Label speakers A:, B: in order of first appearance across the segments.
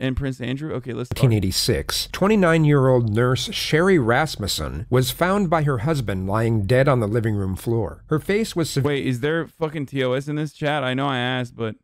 A: And Prince Andrew? Okay, let's talk.
B: 1986, 29-year-old nurse Sherry Rasmussen was found by her husband lying dead on the living room floor. Her face was
A: Wait, is there fucking TOS in this chat? I know I asked, but...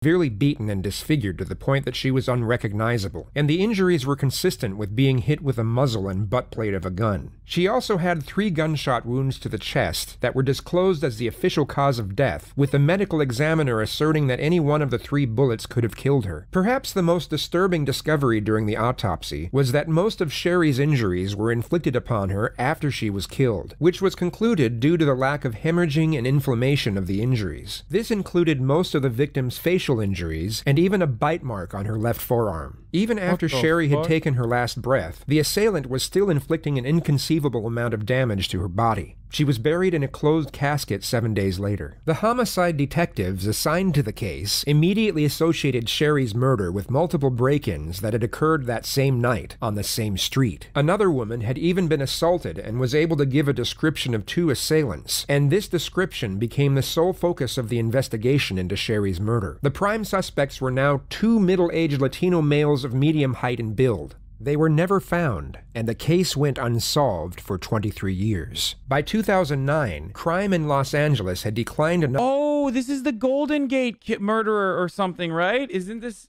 B: severely beaten and disfigured to the point that she was unrecognizable, and the injuries were consistent with being hit with a muzzle and butt plate of a gun. She also had 3 gunshot wounds to the chest that were disclosed as the official cause of death, with the medical examiner asserting that any one of the 3 bullets could have killed her. Perhaps the most disturbing discovery during the autopsy was that most of Sherry's injuries were inflicted upon her after she was killed, which was concluded due to the lack of hemorrhaging and inflammation of the injuries. This included most of the victim's facial injuries, and even a bite mark on her left forearm. Even after Sherry had taken her last breath, the assailant was still inflicting an inconceivable amount of damage to her body. She was buried in a closed casket 7 days later. The homicide detectives assigned to the case immediately associated Sherry's murder with multiple break-ins that had occurred that same night on the same street. Another woman had even been assaulted and was able to give a description of 2 assailants, and this description became the sole focus of the investigation into Sherry's murder. The prime suspects were now 2 middle-aged Latino males of medium height and build. They were never found, and the case went unsolved for 23 years. By 2009, crime in Los Angeles had declined enough—
A: Oh, this is the Golden Gate murderer or something, right? Isn't this...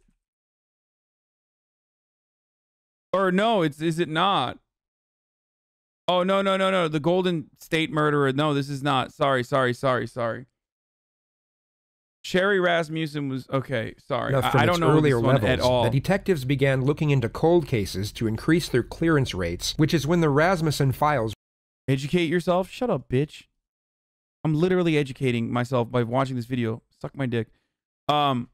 A: Or no, is it not? Oh, no. The Golden State murderer. No, this is not. Sorry. Sherry Rasmussen was... Okay, sorry. I don't know
B: earlier
A: this one
B: levels,
A: at all.
B: The detectives began looking into cold cases to increase their clearance rates, which is when the Rasmussen files...
A: Educate yourself? Shut up, bitch. I'm literally educating myself by watching this video. Suck my dick. The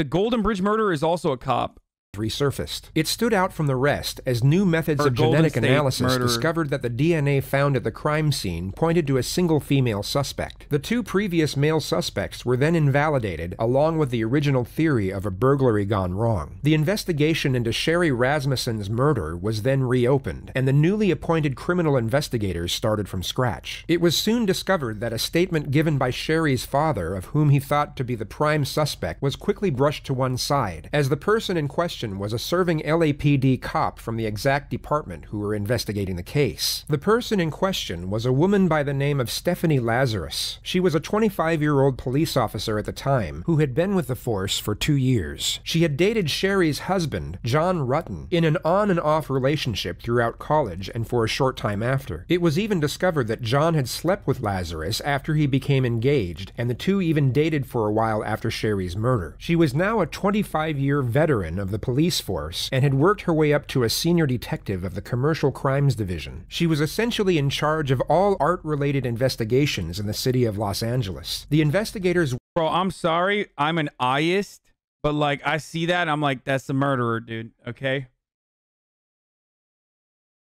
A: Golden Bridge murderer is also a cop.
B: Resurfaced. It stood out from the rest as new methods of genetic analysis discovered that the DNA found at the crime scene pointed to a single female suspect. The 2 previous male suspects were then invalidated along with the original theory of a burglary gone wrong. The investigation into Sherry Rasmussen's murder was then reopened, and the newly appointed criminal investigators started from scratch. It was soon discovered that a statement given by Sherry's father, of whom he thought to be the prime suspect, was quickly brushed to one side, as the person in question was a serving LAPD cop from the exact department who were investigating the case. The person in question was a woman by the name of Stephanie Lazarus. She was a 25-year-old police officer at the time who had been with the force for 2 years. She had dated Sherry's husband, John Rutten, in an on and off relationship throughout college and for a short time after. It was even discovered that John had slept with Lazarus after he became engaged, and the 2 even dated for a while after Sherry's murder. She was now a 25-year veteran of the police force and had worked her way up to a senior detective of the Commercial Crimes Division. She was essentially in charge of all art-related investigations in the city of Los Angeles. The investigators...
A: Bro, I'm sorry. I'm an eyeist, but like I see that and I'm like, that's the murderer, dude. Okay?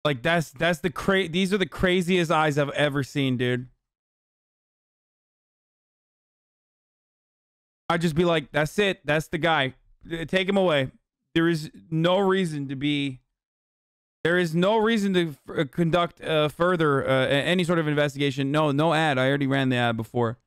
A: Like that's the these are the craziest eyes I've ever seen, dude. I'd just be like, that's it. That's the guy. Take him away. There is no reason to conduct further any sort of investigation. No ad. I already ran the ad before.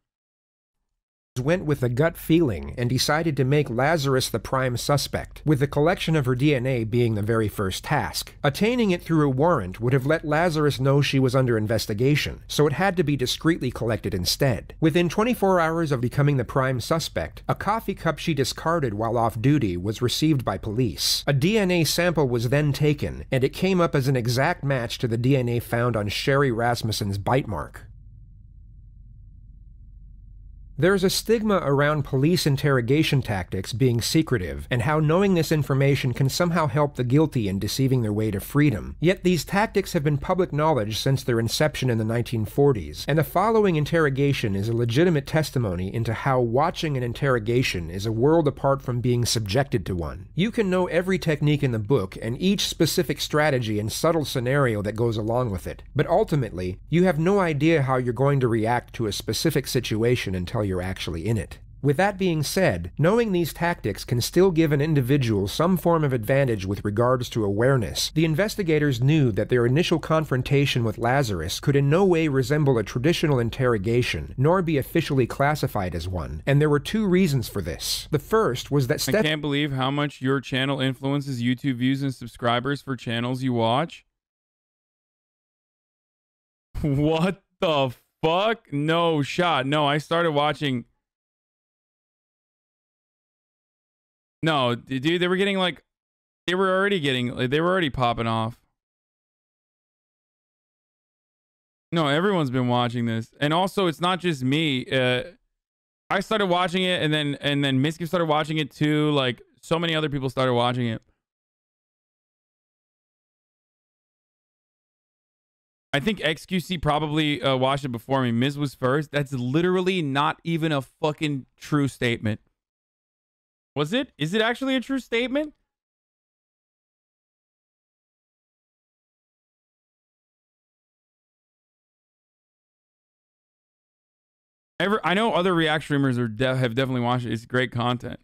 B: Went with a gut feeling and decided to make Lazarus the prime suspect, with the collection of her DNA being the very first task. Attaining it through a warrant would have let Lazarus know she was under investigation, so it had to be discreetly collected instead. Within 24 hours of becoming the prime suspect, a coffee cup she discarded while off duty was received by police. A DNA sample was then taken, and it came up as an exact match to the DNA found on Sherry Rasmussen's bite mark. There's a stigma around police interrogation tactics being secretive, and how knowing this information can somehow help the guilty in deceiving their way to freedom. Yet these tactics have been public knowledge since their inception in the 1940s, and the following interrogation is a legitimate testimony into how watching an interrogation is a world apart from being subjected to one. You can know every technique in the book and each specific strategy and subtle scenario that goes along with it, but ultimately, you have no idea how you're going to react to a specific situation until you're actually in it. With that being said, knowing these tactics can still give an individual some form of advantage with regards to awareness, the investigators knew that their initial confrontation with Lazarus could in no way resemble a traditional interrogation, nor be officially classified as one, and there were two reasons for this. The first was that
A: I can't believe how much your channel influences YouTube views and subscribers for channels you watch. What the fuck? No shot. No, I started watching... No, dude, they were getting like... They were already popping off. No, everyone's been watching this. And also, it's not just me. I started watching it, and then Miski started watching it too. Like, so many other people started watching it. I think XQC probably watched it before me. Miz was first. That's literally not even a fucking true statement. Was it? Is it actually a true statement? I know other React streamers have definitely watched it. It's great content.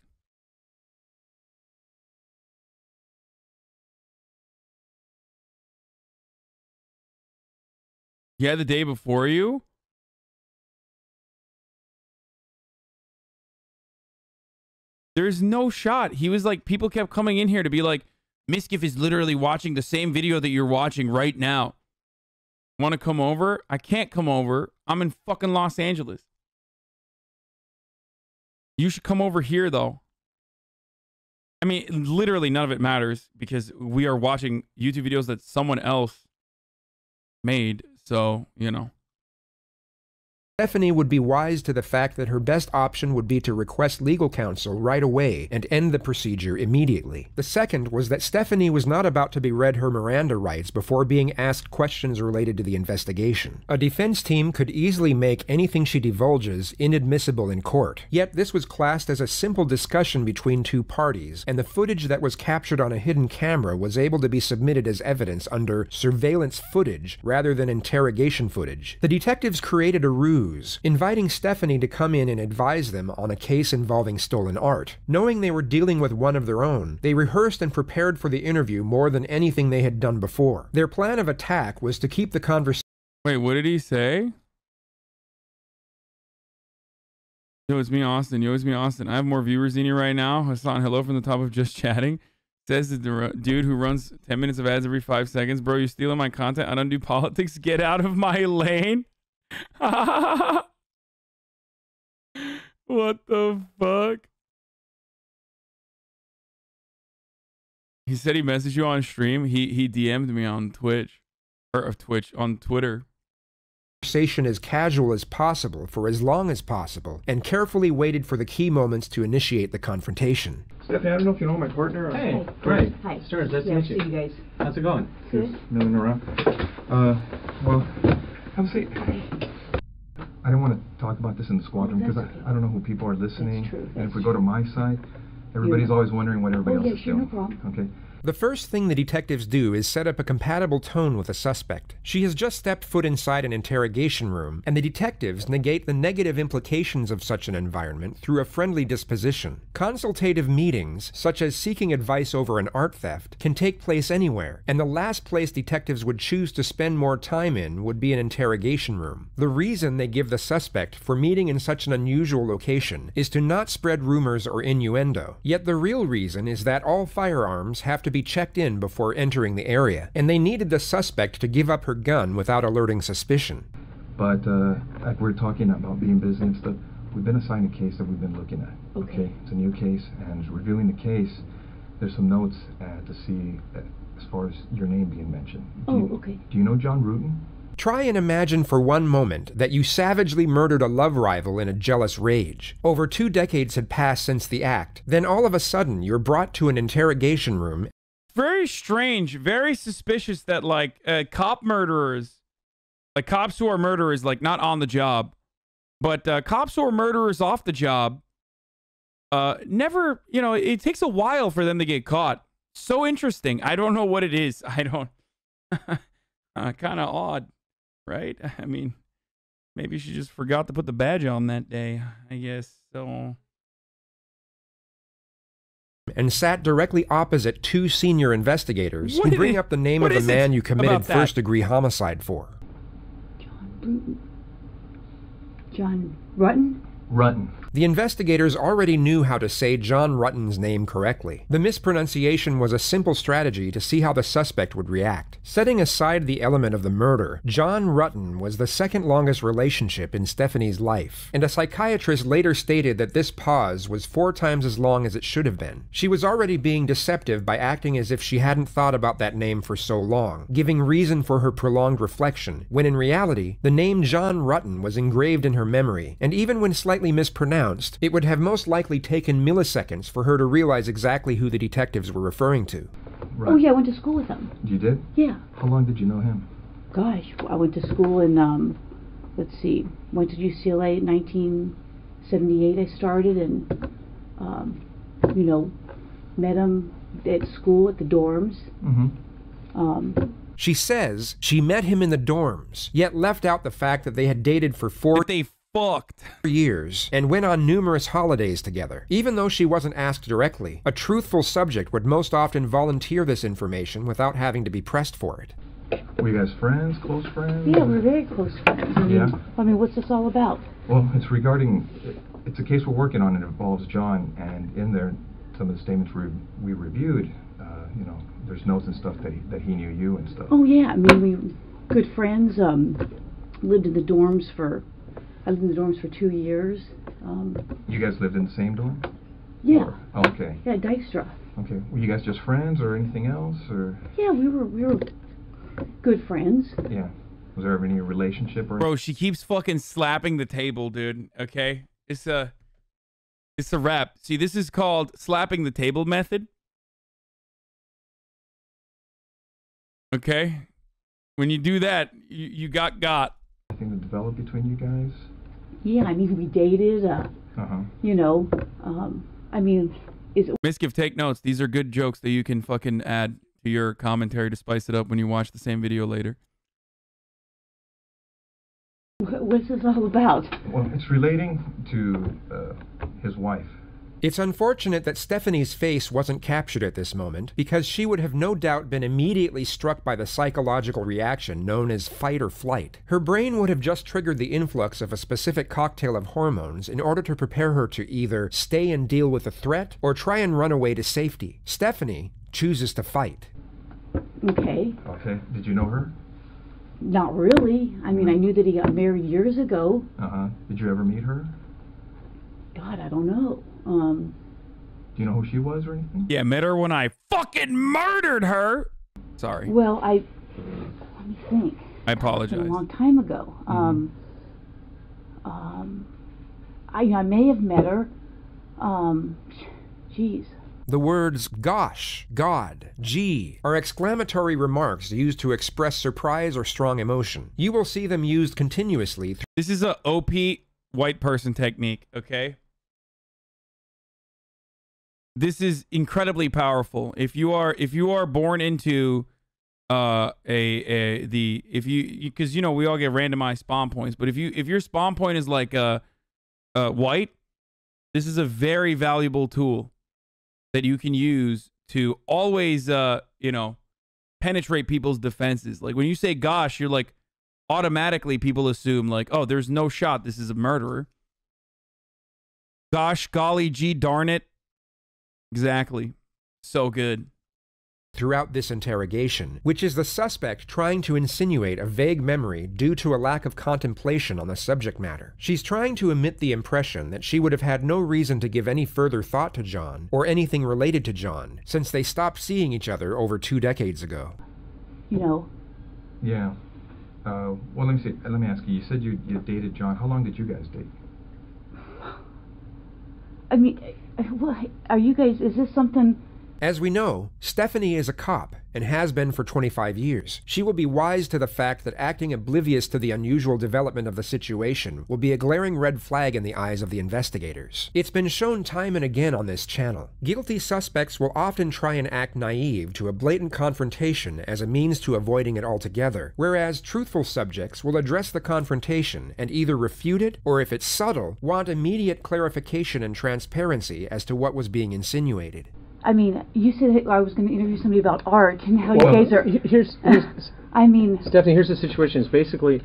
A: Yeah, the day before you? There's no shot. He was like, people kept coming in here to be like, Miskiff is literally watching the same video that you're watching right now. Want to come over? I can't come over. I'm in fucking Los Angeles. You should come over here, though. I mean, literally none of it matters because we are watching YouTube videos that someone else made. So, you know.
B: Stephanie would be wise to the fact that her best option would be to request legal counsel right away and end the procedure immediately. The second was that Stephanie was not about to be read her Miranda rights before being asked questions related to the investigation. A defense team could easily make anything she divulges inadmissible in court, yet this was classed as a simple discussion between two parties, and the footage that was captured on a hidden camera was able to be submitted as evidence under surveillance footage rather than interrogation footage. The detectives created a ruse, inviting Stephanie to come in and advise them on a case involving stolen art. Knowing they were dealing with one of their own, they rehearsed and prepared for the interview more than anything they had done before. Their plan of attack was to keep the conversation...
A: Wait, what did he say? Yo, it's me, Austin. Yo, it's me, Austin. I have more viewers than you right now. Hasan, hello from the top of Just Chatting. Says the dude who runs 10 minutes of ads every 5 seconds. Bro, you're stealing my content. I don't do politics. Get out of my lane. What the fuck? He said he messaged you on stream. He DM'd me on Twitch. Or on Twitter.
B: Conversation as casual as possible for as long as possible, and carefully waited for the key moments to initiate the confrontation.
C: Stephanie, I don't know if you know my partner.
D: Hey, great.
E: Hi.
D: Stuart, nice to
E: Yeah,
D: meet you.
E: see you guys.
D: How's it going?
E: Good.
C: Milling around. Well, have a seat. I don't want to talk about this in the squadron because
E: That's okay.
C: I don't know who people are listening.
E: That's true.
C: And if we go to my side, everybody's always wondering what everybody else is
E: sure, no
C: doing.
E: problem.
C: Okay.
B: The first thing the detectives do is set up a compatible tone with the suspect. She has just stepped foot inside an interrogation room, and the detectives negate the negative implications of such an environment through a friendly disposition. Consultative meetings, such as seeking advice over an art theft, can take place anywhere, and the last place detectives would choose to spend more time in would be an interrogation room. The reason they give the suspect for meeting in such an unusual location is to not spread rumors or innuendo, yet the real reason is that all firearms have to be checked in before entering the area, and they needed the suspect to give up her gun without alerting suspicion.
C: But like we're talking about being busy and stuff, we've been assigned a case that we've been looking at.
E: Okay.
C: It's a new case, and reviewing the case, there's some notes to see as far as your name being mentioned.
E: Okay.
C: Do you know John Rutan?
B: Try and imagine for one moment that you savagely murdered a love rival in a jealous rage. Over 2 decades had passed since the act. Then all of a sudden, you're brought to an interrogation room.
A: Very strange, very suspicious that like cop murderers, like cops who are murderers, like not on the job, but cops who are murderers off the job, never, you know, it takes a while for them to get caught. So interesting. I don't know what it is. I don't, kind of odd, right? I mean, maybe she just forgot to put the badge on that day, I guess. So
B: and sat directly opposite two senior investigators
A: What
B: who
A: did
B: bring
A: it-
B: up the name
A: what
B: of the
A: is it
B: man you committed
A: about that?
B: first-degree homicide for.
D: John Rutten?
C: Rutten.
B: The investigators already knew how to say John Rutten's name correctly. The mispronunciation was a simple strategy to see how the suspect would react. Setting aside the element of the murder, John Rutten was the second longest relationship in Stephanie's life, and a psychiatrist later stated that this pause was 4 times as long as it should have been. She was already being deceptive by acting as if she hadn't thought about that name for so long, giving reason for her prolonged reflection, when in reality, the name John Rutten was engraved in her memory, and even when slightly mispronounced, it would have most likely taken milliseconds for her to realize exactly who the detectives were referring to.
C: Right.
D: Oh, yeah, I went to school with him.
C: You did?
D: Yeah.
C: How long did you know him?
D: Gosh, I went to school in, let's see, went to UCLA in 1978 I started, and, you know, met him at school at the dorms.
C: Mm-hmm.
B: She says she met him in the dorms, yet left out the fact that they had dated for 4
A: But they fucked.
B: years and went on numerous holidays together. Even though she wasn't asked directly, a truthful subject would most often volunteer this information without having to be pressed for it.
C: Were you guys friends? Close friends?
D: Yeah, we're very close friends.
C: Yeah?
D: I mean, what's this all about?
C: Well, it's regarding... It's a case we're working on, and it involves John, and in there, some of the statements we reviewed, you know, there's notes and stuff that he knew you and stuff.
D: Oh, yeah, I mean, we were good friends, lived in the dorms for... I lived in the dorms for 2 years.
C: You guys lived in the same dorm?
D: Yeah.
C: Or, oh, okay.
D: Yeah, Dykstra.
C: Okay. Were you guys just friends or anything else, or?
D: Yeah, we were good friends.
C: Yeah. Was there ever any relationship or?
A: Bro, she keeps fucking slapping the table, dude. Okay? It's a rap. See, this is called slapping the table method. Okay? When you do that, you got.
C: Anything that developed between you guys?
D: Yeah, I mean, we dated, you know, I mean,
A: Miskiff, take notes. These are good jokes that you can fucking add to your commentary to spice it up when you watch the same video later.
D: what's this all about?
C: Well, it's relating to his wife.
B: It's unfortunate that Stephanie's face wasn't captured at this moment, because she would have no doubt been immediately struck by the psychological reaction known as fight or flight. Her brain would have just triggered the influx of a specific cocktail of hormones in order to prepare her to either stay and deal with the threat or try and run away to safety. Stephanie chooses to fight.
D: Okay.
C: Okay. Did you know her?
D: Not really. I mean, I knew that he got married years ago.
C: Uh-huh. Did you ever meet her?
D: God, I don't know.
C: Do you know who she was or anything?
A: Yeah, met her when I fucking murdered her. Sorry.
D: Well, let me think.
A: I
D: It's
A: apologize.
D: been a long time ago. I may have met her. Geez.
B: The words gosh, God, gee are exclamatory remarks used to express surprise or strong emotion. You will see them used continuously.
A: This is a OP white person technique, okay? This is incredibly powerful. If you are born into because you know we all get randomized spawn points, but if your spawn point is like white, this is a very valuable tool that you can use to always you know, penetrate people's defenses. Like when you say gosh, you're like automatically people assume like, oh, there's no shot this is a murderer. Gosh, golly, gee, darn it. Exactly. So good.
B: Throughout this interrogation, which is the suspect trying to insinuate a vague memory due to a lack of contemplation on the subject matter. She's trying to emit the impression that she would have had no reason to give any further thought to John, or anything related to John, since they stopped seeing each other over 2 decades ago.
D: You know.
C: Yeah. Well, let me see. Let me ask you. You said you dated John. How long did you guys date?
D: I mean, what, are you guys, is this something...
B: As we know, Stephanie is a cop and has been for 25 years. She will be wise to the fact that acting oblivious to the unusual development of the situation will be a glaring red flag in the eyes of the investigators. It's been shown time and again on this channel. Guilty suspects will often try and act naive to a blatant confrontation as a means to avoiding it altogether, whereas truthful subjects will address the confrontation and either refute it, or if it's subtle, want immediate clarification and transparency as to what was being insinuated.
D: I mean, you said I was going to interview somebody about art and how you guys are.
E: Here's
D: I mean,
E: Stephanie, here's the situation. It's basically,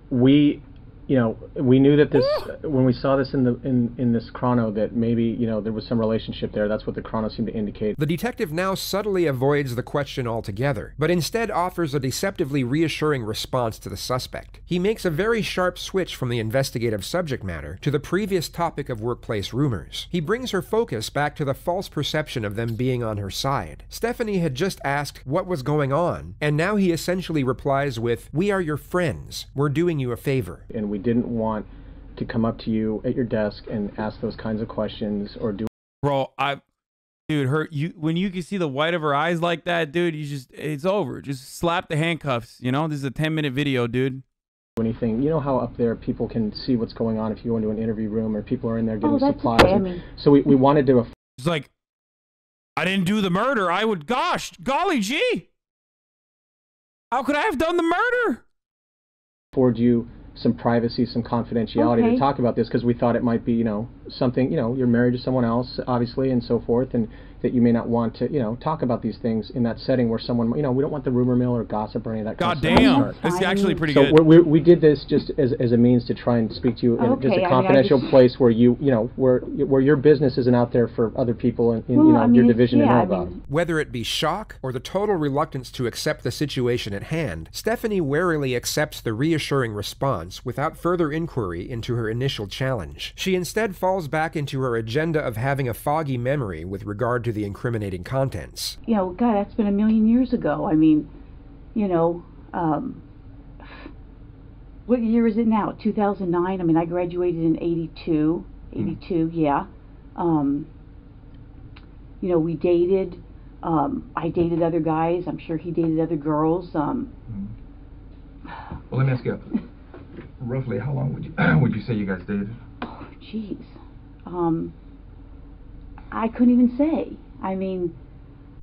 E: we knew that this when we saw this in this chrono, that maybe there was some relationship there. That's what the chrono seemed to indicate.
B: The detective now subtly avoids the question altogether, but instead offers a deceptively reassuring response to the suspect. He makes a very sharp switch from the investigative subject matter to the previous topic of workplace rumors. He brings her focus back to the false perception of them being on her side. Stephanie had just asked what was going on, and now he essentially replies with, "We are your friends. We're doing you a favor."
E: And we didn't want to come up to you at your desk and ask those kinds of questions or do.
A: Bro, dude, when you can see the white of her eyes like that, dude, it's over. Just slap the handcuffs. This is a 10-minute video, dude.
E: Anything. You know how up there people can see what's going on if you go into an interview room or people are in there getting supplies.
D: Okay.
E: So we wanted to.
A: It's like, I didn't do the murder. Golly gee. How could I have done the murder?
E: Afford you some privacy, some confidentiality to talk about this, because we thought it might be, something, you're married to someone else, obviously, and so forth, and that you may not want to, talk about these things in that setting where someone, we don't want the rumor mill or gossip or any of that kind of stuff.
A: God damn, it's actually pretty good.
E: So we did this just as a means to try and speak to you in just a confidential place where where your business isn't out there for other people in your division to know about.
B: Whether it be shock or the total reluctance to accept the situation at hand, Stephanie warily accepts the reassuring response without further inquiry into her initial challenge. She instead falls back into her agenda of having a foggy memory with regard to the incriminating contents.
D: God, that's been a million years ago. I mean, what year is it now? 2009? I mean, I graduated in 82. 82, yeah. We dated. I dated other guys. I'm sure he dated other girls.
C: Well, let me ask you, roughly how long would you say you guys dated?
D: Oh, jeez. I couldn't even say. I mean...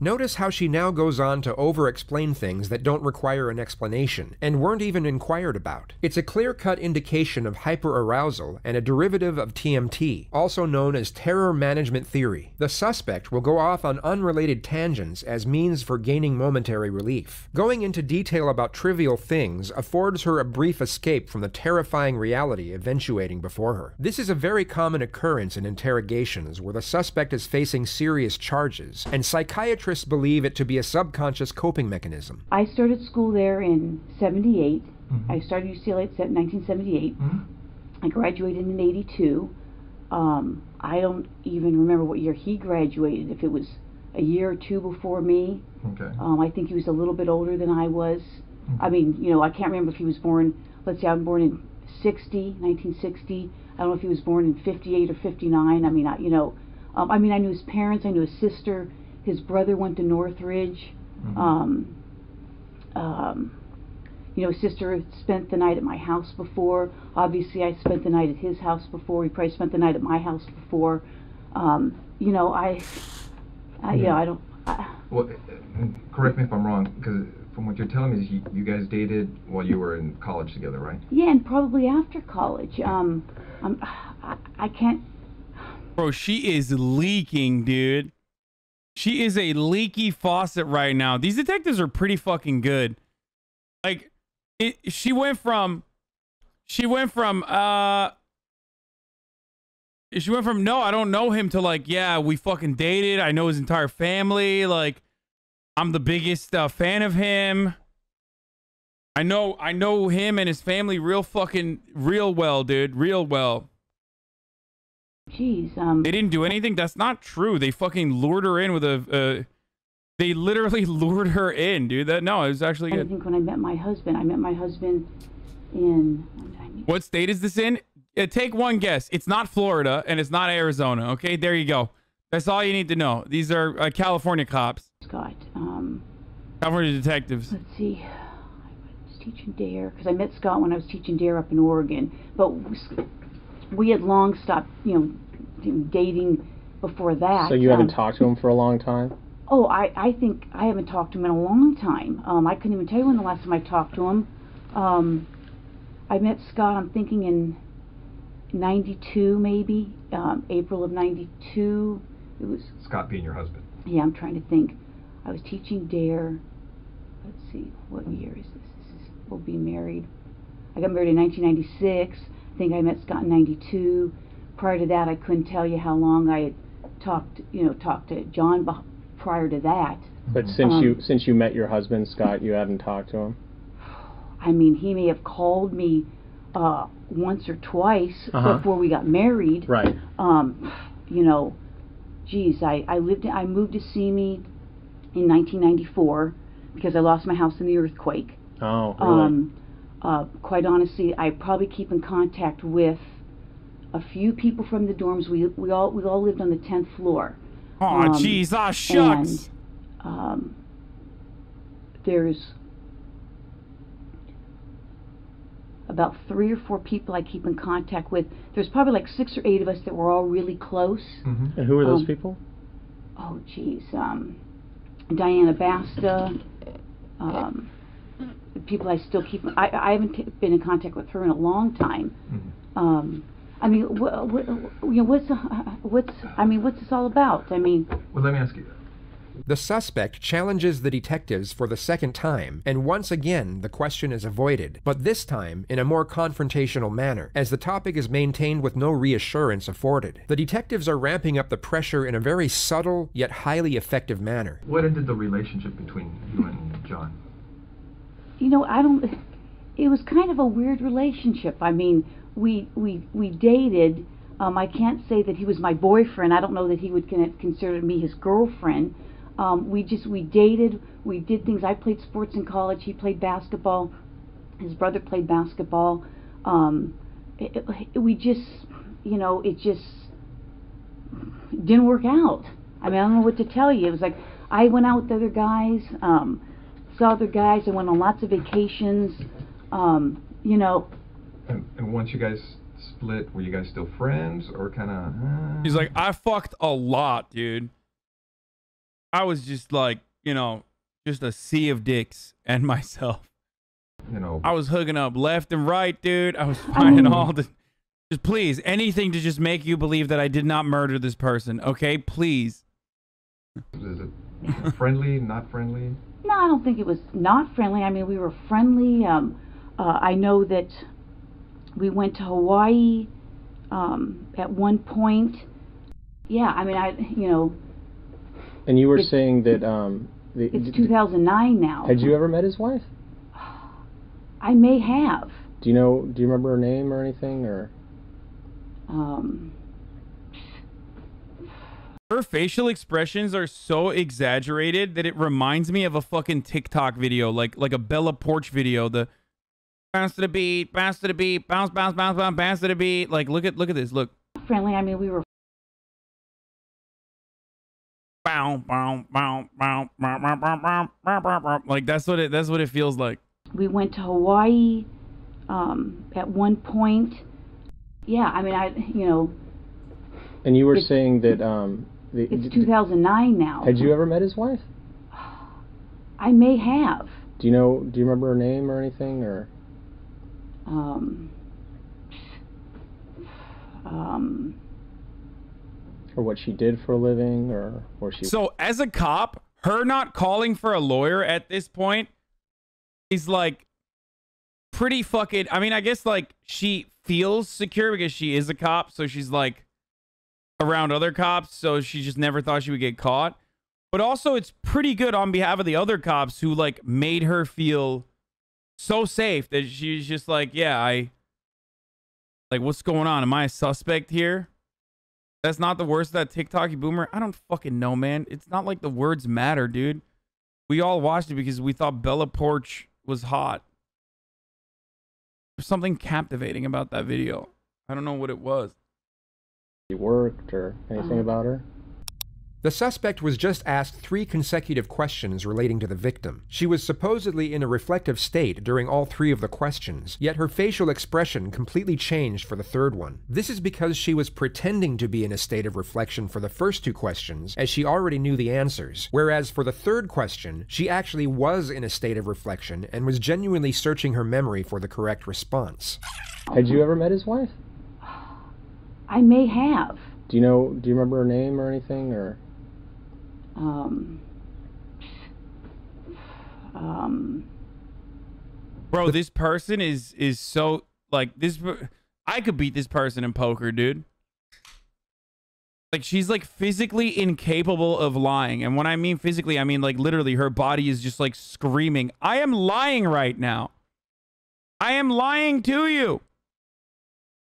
B: Notice how she now goes on to over-explain things that don't require an explanation, and weren't even inquired about. It's a clear-cut indication of hyperarousal and a derivative of TMT, also known as terror management theory. The suspect will go off on unrelated tangents as means for gaining momentary relief. Going into detail about trivial things affords her a brief escape from the terrifying reality eventuating before her. This is a very common occurrence in interrogations where the suspect is facing serious charges, and psychiatrists believe it to be a subconscious coping mechanism.
D: I started school there in 78. I started UCLA in 1978. I graduated in 82. I don't even remember what year he graduated, if it was a year or two before me.
C: Okay.
D: I think he was a little bit older than I was. I mean, I can't remember if he was born, let's say I'm born in 1960. I don't know if he was born in 58 or 59. I mean, I knew his parents, I knew his sister. His brother went to Northridge. His sister had spent the night at my house before. Obviously, I spent the night at his house before. He probably spent the night at my house before. I don't.
C: Well, correct me if I'm wrong, because from what you're telling me, is you guys dated while you were in college together, right?
D: Yeah, and probably after college. I can't.
A: Bro, she is leaking, dude. She is a leaky faucet right now. These detectives are pretty fucking good. Like, she went from no, I don't know him, to like, yeah, we fucking dated. I know his entire family. Like, I'm the biggest fan of him. I know him and his family real well, dude. Real well.
D: Jeez,
A: they didn't do anything? That's not true. They fucking lured her in with they literally lured her in, dude. It was actually good.
D: I think when I met my husband in...
A: What state is this in? Take one guess. It's not Florida, and it's not Arizona, okay? There you go. That's all you need to know. These are California cops.
D: Scott,
A: California detectives.
D: Let's see. I was teaching DARE, because I met Scott when I was teaching DARE up in Oregon. But we had long stopped, dating before that.
E: So you haven't talked to him for a long time?
D: Oh, I think I haven't talked to him in a long time. I couldn't even tell you when the last time I talked to him. I met Scott, I'm thinking in 92 maybe, April of 92. It was
C: Scott being your husband.
D: yeah, I'm trying to think. I was teaching DARE. Let's see, what year is this? We'll be married. I got married in 1996. I think I met Scott in 92. Prior to that, I couldn't tell you how long I had talked to John prior to that.
E: But since you met your husband, Scott, you haven't talked to him?
D: I mean, he may have called me once or twice before we got married.
E: Right.
D: You know, geez, I moved to Simi in 1994 because I lost my house in the earthquake.
E: Oh, really?
D: Quite honestly, I probably keep in contact with a few people from the dorms. We all lived on the 10th floor.
A: Oh, jeez, shucks.
D: And there's about 3 or 4 people I keep in contact with. There's probably like 6 or 8 of us that were all really close.
E: And who are those people?
D: Oh, geez, Diana Basta. People I still keep. I haven't been in contact with her in a long time. I mean, what's this all about? I mean,
C: well, let me ask you.
B: The suspect challenges the detectives for the second time, and once again the question is avoided, but this time in a more confrontational manner, as the topic is maintained with no reassurance afforded. The detectives are ramping up the pressure in a very subtle yet highly effective manner.
C: What ended the relationship between you and John?
D: You know, it was kind of a weird relationship. I mean, we dated. I can't say that he was my boyfriend. I don't know that he would consider me his girlfriend. We dated. We did things. I played sports in college. He played basketball. His brother played basketball. We just, you know, it just didn't work out. I mean, I don't know what to tell you. It was like I went out with other guys, saw other guys. I went on lots of vacations. You know.
C: And once you guys split, were you guys still friends or kind of?
A: He's like, I fucked a lot, dude. I was just like, you know, just a sea of dicks and myself.
C: You know,
A: I was hooking up left and right, dude. I was finding all the, just please, anything to just make you believe that I did not murder this person, okay? Please.
C: Is it friendly, not friendly?
D: No, I don't think it was not friendly. I mean, we were friendly. I know that we went to Hawaii at one point. Yeah, I mean, you know.
E: And you were saying that
D: it's 2009 now.
E: Had you ever met his wife?
D: I may have.
E: Do you remember her name or anything, or?
A: Her facial expressions are so exaggerated that it reminds me of a fucking TikTok video, like a Bella Porch video. The bounce to the beat, bounce to the beat, bounce, bounce, bounce, bounce, bounce to the beat. Like, look at this. Look.
D: Friendly. I mean, we were.
A: Like that's what it feels like.
D: We went to Hawaii at one point. Yeah, I mean, you know.
E: And you were saying that
D: it's 2009 now.
E: Had you ever met his wife?
D: I may have.
E: Do you remember her name or anything, or? Or what she did for a living, or she...
A: So, as a cop, her not calling for a lawyer at this point is, like, pretty fucking... I mean, I guess, like, she feels secure because she is a cop, so she's, like, around other cops, so she just never thought she would get caught. But also, it's pretty good on behalf of the other cops who, like, made her feel so safe that she's just like, yeah, like, what's going on? Am I a suspect here? That's not the worst of that TikTok, you boomer. I don't fucking know, man. It's not like the words matter, dude. We all watched it because we thought Bella Porch was hot. There's something captivating about that video. I don't know what it was.
E: She worked or anything about her?
B: The suspect was just asked 3 consecutive questions relating to the victim. She was supposedly in a reflective state during all 3 of the questions, yet her facial expression completely changed for the 3rd one. This is because she was pretending to be in a state of reflection for the first 2 questions, as she already knew the answers, whereas for the 3rd question, she actually was in a state of reflection and was genuinely searching her memory for the correct response.
E: Had you ever met his wife?
D: I may have.
E: Do you remember her name or anything, or?
A: Bro, this person is so like this. I could beat this person in poker, dude. Like, she's like physically incapable of lying, and when I mean physically, I mean like literally, her body is just like screaming, "I am lying right now. I am lying to you."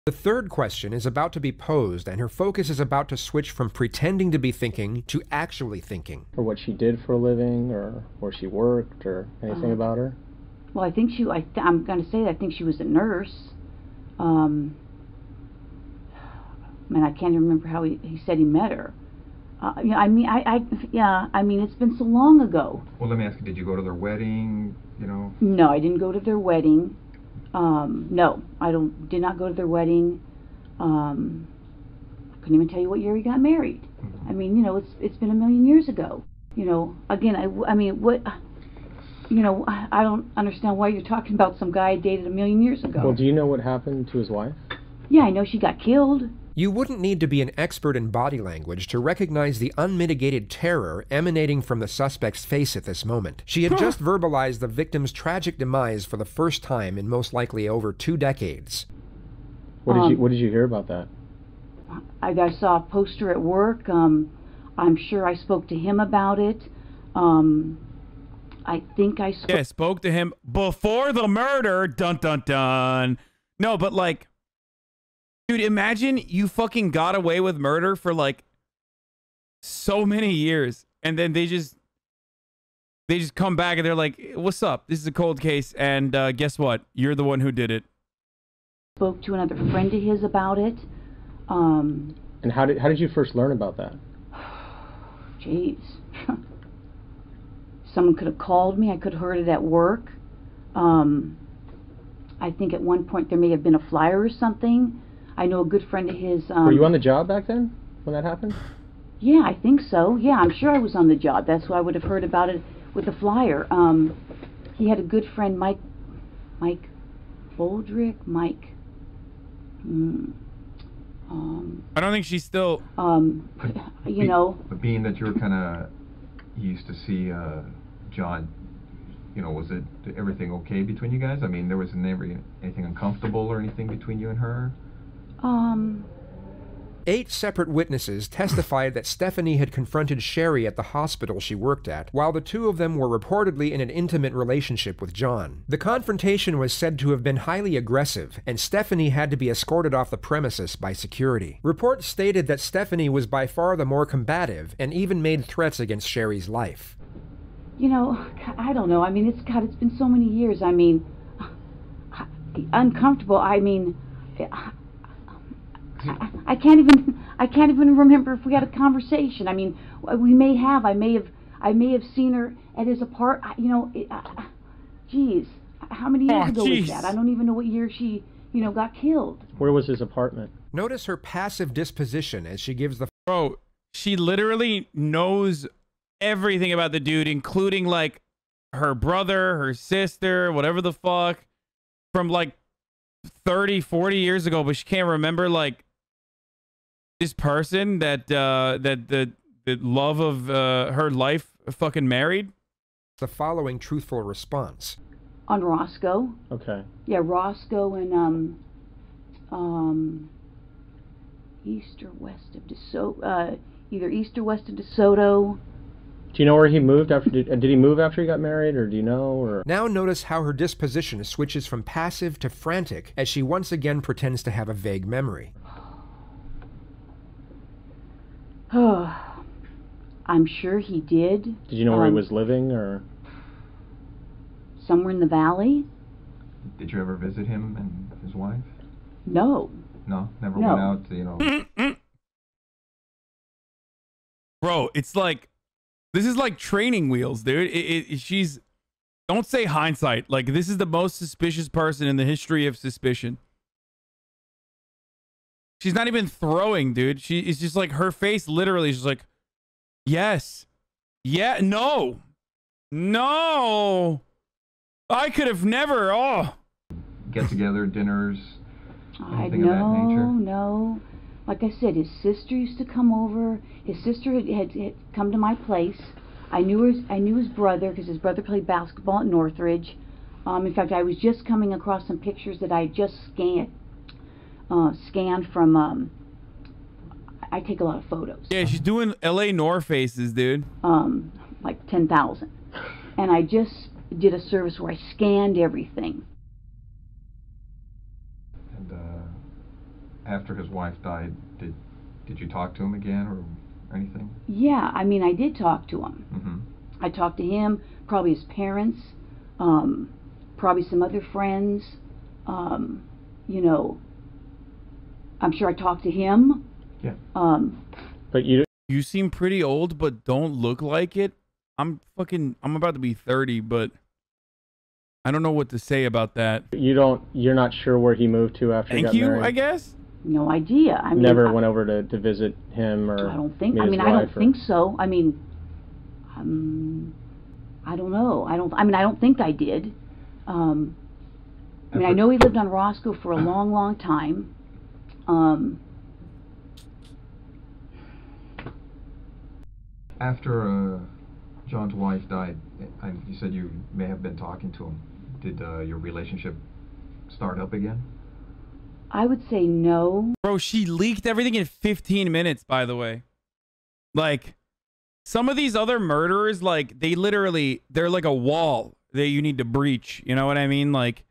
B: The third question is about to be posed, and her focus is about to switch from pretending to be thinking to actually thinking.
E: Or what she did for a living, or where she worked, or anything about her?
D: Well, I think I'm going to say that I think she was a nurse. Man, I can't even remember how he said he met her. Yeah, I mean, it's been so long ago.
C: Well, let me ask you, did you go to their wedding, you know?
D: No, I didn't go to their wedding. No, did not go to their wedding. Couldn't even tell you what year he got married.
C: Mm-hmm.
D: I mean, you know, it's been a million years ago. You know, again, I mean, what, you know, I don't understand why you're talking about some guy I dated a million years ago.
E: Well, do you know what happened to his wife?
D: Yeah, I know she got killed.
B: You wouldn't need to be an expert in body language to recognize the unmitigated terror emanating from the suspect's face at this moment. She had just verbalized the victim's tragic demise for the first time in most likely over 2 decades.
E: What did you hear about that?
D: I saw a poster at work. I'm sure I spoke to him about it. I think I
A: spoke to him before the murder. Dun dun dun. No, but like, dude, imagine you fucking got away with murder for like so many years, and then they just come back and they're like, "What's up? This is a cold case, and guess what? You're the one who did it."
D: Spoke to another friend of his about it.
E: And how did you first learn about that?
D: Jeez. Someone could have called me. I could have heard it at work. I think at one point there may have been a flyer or something. I know a good friend of his...
E: Were you on the job back then when that happened?
D: Yeah, I think so. Yeah, I'm sure I was on the job. That's why I would have heard about it with the flyer. He had a good friend, Mike Boldrick.
A: I don't think she's still...
D: you know...
C: But being that you were kind of... You used to see John... You know, was everything okay between you guys? I mean, there was never anything uncomfortable or anything between you and her?
B: 8 separate witnesses testified that Stephanie had confronted Sherry at the hospital she worked at, while the 2 of them were reportedly in an intimate relationship with John. The confrontation was said to have been highly aggressive, and Stephanie had to be escorted off the premises by security. Reports stated that Stephanie was by far the more combative, and even made threats against Sherry's life.
D: You know, I don't know. I mean, it's been so many years. I mean, uncomfortable. I mean, I can't even remember if we had a conversation. I mean, we may have. I may have seen her at his apartment. You know, geez, how many years ago was that? I don't even know what year she, you know, got killed.
E: Where was his apartment?
B: Notice her passive disposition as she gives the...
A: Bro, she literally knows everything about the dude, including like her brother, her sister, whatever the fuck, from like 30, 40 years ago, but she can't remember like this person that the love of her life fucking married.
B: The following truthful response.
D: On Roscoe.
E: Okay.
D: Yeah, Roscoe and east or west of DeSoto, either east or west of DeSoto.
E: Do you know where he moved after? Did he move after he got married, or do you know? Or
B: now notice how her disposition switches from passive to frantic as she once again pretends to have a vague memory.
D: I'm sure he did.
E: Did you know where he was living, or
D: somewhere in the valley?
C: Did you ever visit him and his wife?
D: No.
C: No, never went out to, you know.
A: Bro, it's like, this is like training wheels, dude. She's, don't say hindsight. Like, this is the most suspicious person in the history of suspicion. She's not even throwing, dude. She is just like, her face literally is just like, yes. Yeah, no. No. I could have never,
C: Get together, dinners, anything
D: no,
C: of that nature?
D: No. like I said, his sister used to come over. His sister had come to my place. I knew his brother because his brother played basketball at Northridge. In fact, I was just coming across some pictures that I had just scanned from. I take a lot of photos.
A: Yeah, she's doing LA North faces, dude.
D: Like 10,000. And I just did a service where I scanned everything.
C: And after his wife died, did you talk to him again or anything?
D: Yeah, I mean, I did talk to him.
C: Mm-hmm.
D: I talked to him, probably his parents, probably some other friends. You know, I'm sure I talked to him.
C: Yeah.
E: But you
A: seem pretty old, but don't look like it. I'm about to be 30, but I don't know what to say about that.
E: You're not sure where he moved to after he got married?
A: I guess.
D: No idea. I mean,
E: never went over to visit him or
D: I don't think.
E: meet
D: I mean,
E: his
D: I don't
E: wife
D: think so. I mean, I don't know. I don't think I did. I mean, I know he lived on Roscoe for a long, long time.
C: After John's wife died, you said you may have been talking to him. Did your relationship start up again?
D: I would say no.
A: Bro, she leaked everything in 15 minutes, by the way. Like, some of these other murderers, like, they're like a wall that you need to breach. You know what I mean? Like,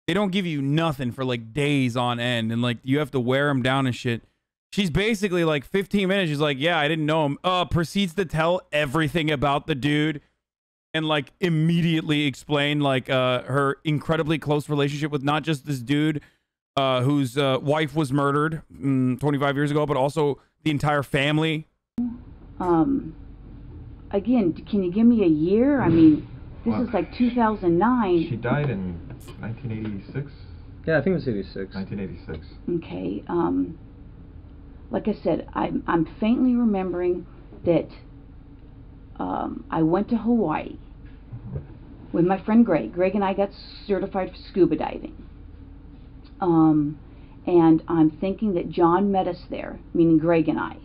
A: they don't give you nothing for, like, days on end. And, like, you have to wear them down and shit. She's basically, like, 15 minutes. She's like, yeah, I didn't know him. Proceeds to tell everything about the dude. And, like, immediately explain, like, her incredibly close relationship with not just this dude, whose wife was murdered 25 years ago, but also the entire family.
D: Again, can you give me a year? I mean, this is like 2009.
C: She died in 1986?
E: Yeah, I think it was 86.
C: 1986.
D: Okay. Like I said, I'm faintly remembering that I went to Hawaii with my friend Greg. Greg and I got certified for scuba diving. And I'm thinking that John met us there, meaning Greg and I.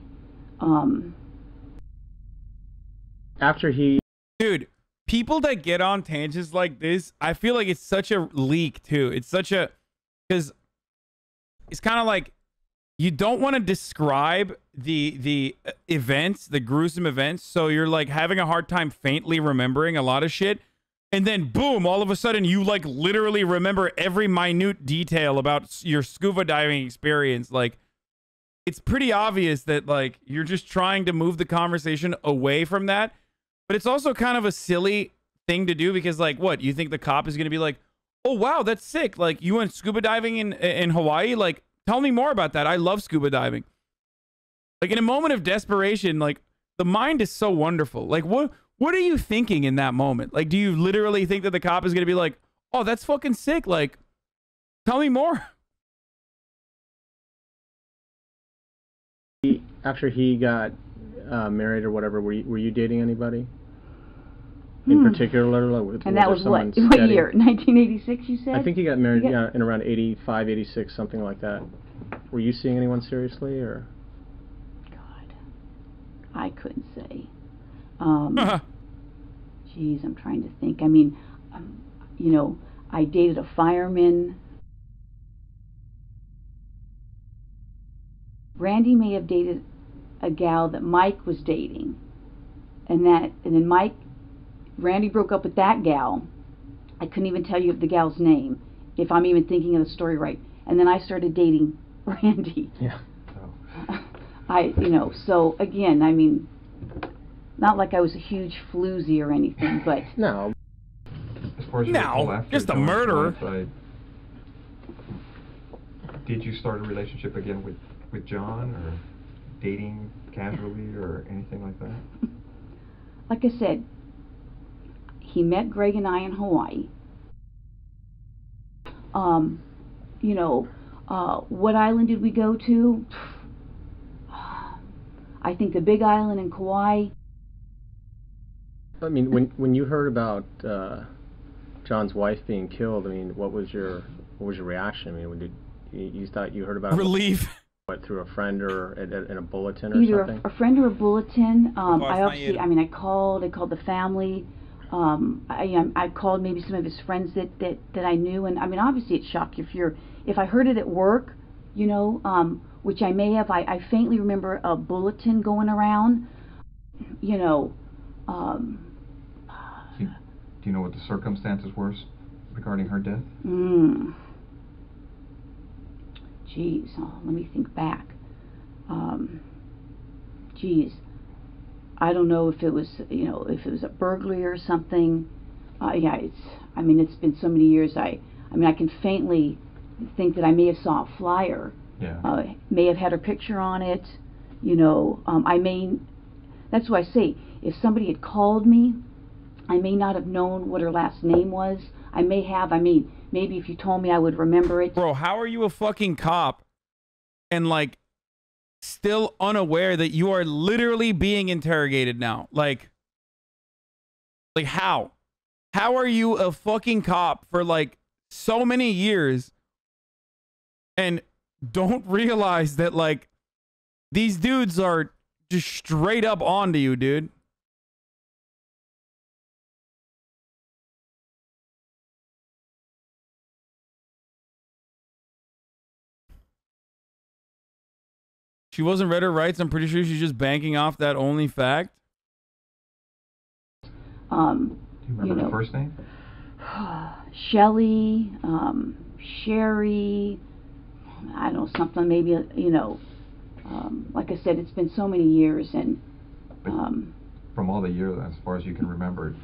E: After he...
A: Dude, people that get on tangents like this, I feel like it's such a leak, too. It's such a... Because it's kind of like, you don't want to describe the events, the gruesome events, so you're, like, having a hard time faintly remembering a lot of shit. And then, boom, all of a sudden, you, like, literally remember every minute detail about your scuba diving experience. Like, it's pretty obvious that, like, you're just trying to move the conversation away from that. But it's also kind of a silly thing to do because, like, what? You think the cop is going to be like, oh, wow, that's sick. Like, you went scuba diving in Hawaii? Like, tell me more about that. I love scuba diving. Like, in a moment of desperation, like, the mind is so wonderful. Like, what are you thinking in that moment? Like, do you literally think that the cop is going to be like, oh, that's fucking sick. Like, tell me more.
E: After he got married or whatever, were you dating anybody? In particular?
D: And that was what year? 1986, you said?
E: I think he got married in around 85, 86, something like that. Were you seeing anyone seriously, or?
D: God, I couldn't say. Geez, I'm trying to think. I mean, you know, I dated a fireman. Randy may have dated a gal that Mike was dating, and then Randy broke up with that gal. I couldn't even tell you the gal's name, if I'm even thinking of the story right. And then I started dating Randy.
E: Yeah.
D: So again, I mean, not like I was a huge floozy or anything, but
E: no.
C: As far as you recall, after
A: just a
C: John's
A: murderer.
C: wife, did you start a relationship again with John, or dating casually, or anything like that?
D: like I said, he met Greg and I in Hawaii. What island did we go to? I think the Big Island in Kauai.
E: I mean, when you heard about John's wife being killed, I mean, what was your reaction? I mean, you thought you heard about
A: relief?
E: What, through a friend or in a bulletin or
D: Either
E: something?
D: a friend or a bulletin. I obviously,
A: not
D: I mean, I called the family. I called maybe some of his friends that I knew, and I mean, obviously it shocked you if I heard it at work, you know, which I may have. I faintly remember a bulletin going around, you know.
C: Do you know what the circumstances were regarding her death?
D: Geez, let me think back. Geez, I don't know if it was, you know, if it was a burglary or something. Yeah, I mean, it's been so many years. I mean, I can faintly think that I may have saw a flyer.
C: Yeah.
D: May have had her picture on it. You know, that's why I say, if somebody had called me, I may not have known what her last name was. I may have. I mean, maybe if you told me, I would remember it.
A: Bro, how are you a fucking cop and, like, still unaware that you are literally being interrogated now? Like how? How are you a fucking cop for, like, so many years and don't realize that, like, these dudes are just straight up onto you, dude? She wasn't read her rights. I'm pretty sure she's just banking off that only fact.
C: Do you remember her first name?
D: Shelly, Sherry, I don't know, something maybe, you know, like I said, it's been so many years, and
C: from all the years, as far as you can remember,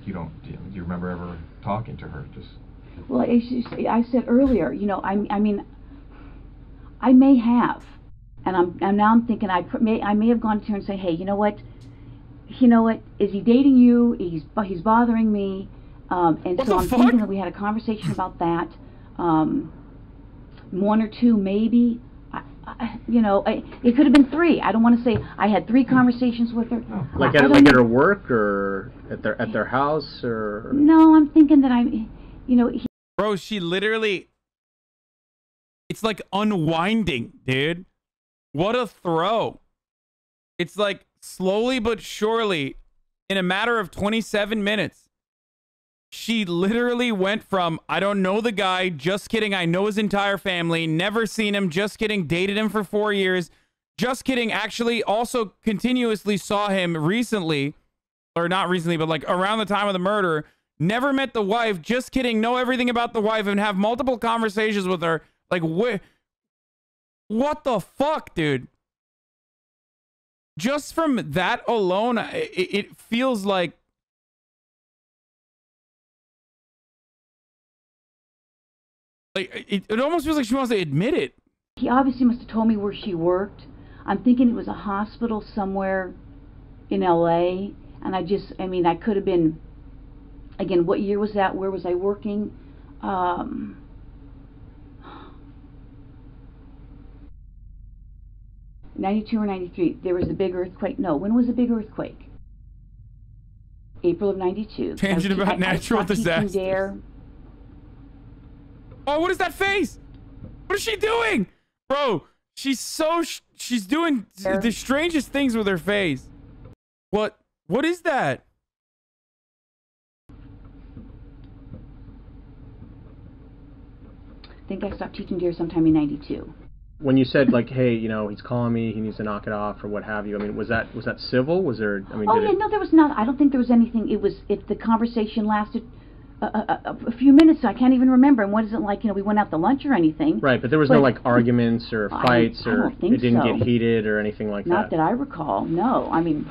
C: do you remember ever talking to her? Just
D: well, I said earlier, you know, I mean, I may have. And now I'm thinking I may have gone to her and say, hey, you know what, is he dating you? He's bothering me, and so I'm thinking that we had a conversation about that, one or two maybe, you know, it could have been three. I don't want to say I had 3 conversations with her.
C: No.
E: Like at her work or at their house or.
D: No, I'm thinking that you know.
A: Bro, she literally, it's like unwinding, dude. What a throw. It's like slowly but surely, in a matter of 27 minutes, she literally went from, I don't know the guy, just kidding, I know his entire family, never seen him, just kidding, dated him for 4 years, just kidding, actually also continuously saw him recently, or not recently, but like around the time of the murder, never met the wife, just kidding, know everything about the wife, and have multiple conversations with her. Like, what the fuck, dude? Just from that alone, it feels like it almost feels like she wants to admit it.
D: He obviously must have told me where she worked. I'm thinking it was a hospital somewhere in LA, and I mean, I could have been, again, what year was that? Where was I working? 92 or 93. There was the big earthquake. No, when was the big earthquake? April of 92.
A: Tangent about natural disasters. Oh, what is that face? What is she doing? Bro, she's doing the strangest things with her face. What is that?
D: I think I stopped teaching dare sometime in 92.
E: When you said, like, hey, you know, he's calling me, he needs to knock it off or what have you, I mean, was that civil? Was there, I mean,
D: no, there was not. I don't think there was anything. If the conversation lasted a few minutes, so I can't even remember. And what is it like, you know, we went out to lunch or anything.
E: Right, but there was no, like, arguments or fights
D: I
E: or
D: don't think
E: it didn't
D: so.
E: get heated or anything like
D: Not that I recall, no. I mean,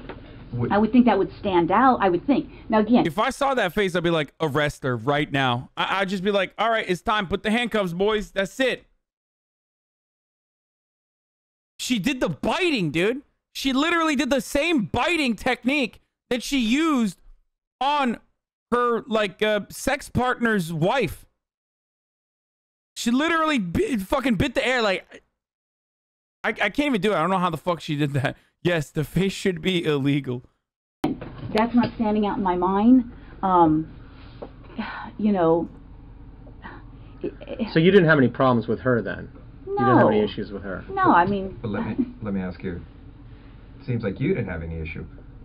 D: I would think that would stand out, I would think. Now, again,
A: if I saw that face, I'd be like, arrest her right now. I'd just be like, all right, it's time. Put the handcuffs, boys. That's it. She did the biting, dude. She literally did the same biting technique that she used on her, like, sex partner's wife. She literally fucking bit the air. Like, I can't even do it. I don't know how the fuck she did that. Yes, the face should be illegal.
D: That's not standing out in my mind. You know.
E: So you didn't have any problems with her then? You didn't have any issues with her.
D: No, I mean.
C: But let me ask you. It seems like you didn't have any issue.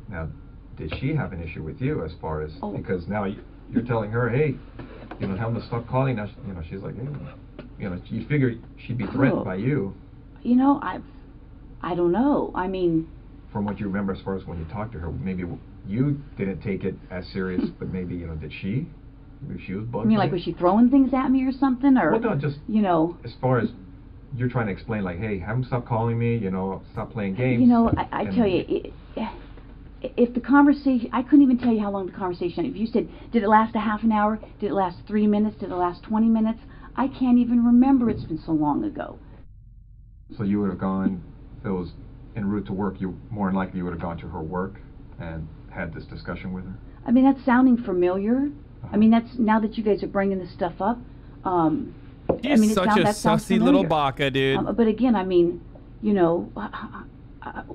C: Now, did she have an issue with you as far as because now you're telling her, hey, you know, tell them to stop calling. Now, you know, she's like, hey, you know, you figure she'd be threatened by you.
D: You know, I don't know. I mean.
C: From what you remember, as far as when you talked to her, maybe you didn't take it as serious, but maybe, you know, did she? Maybe she was bugged.
D: I mean, like, was she throwing things at me or something, or?
C: Well, no, just
D: you know.
C: As far as you're trying to explain, like, hey, have them stop calling me. You know, stop playing games.
D: You know, I tell you. If the conversation, I couldn't even tell you how long the conversation. If you said, did it last a half an hour? Did it last 3 minutes? Did it last 20 minutes? I can't even remember. It's been so long ago.
C: So you would have gone, if it was en route to work, you more than likely you would have gone to her work and had this discussion with her?
D: I mean, that's sounding familiar. I mean, that's, now that you guys are bringing this stuff up.
A: You're
D: I mean,
A: such a sussy little baka, dude.
D: But again, I mean, you know,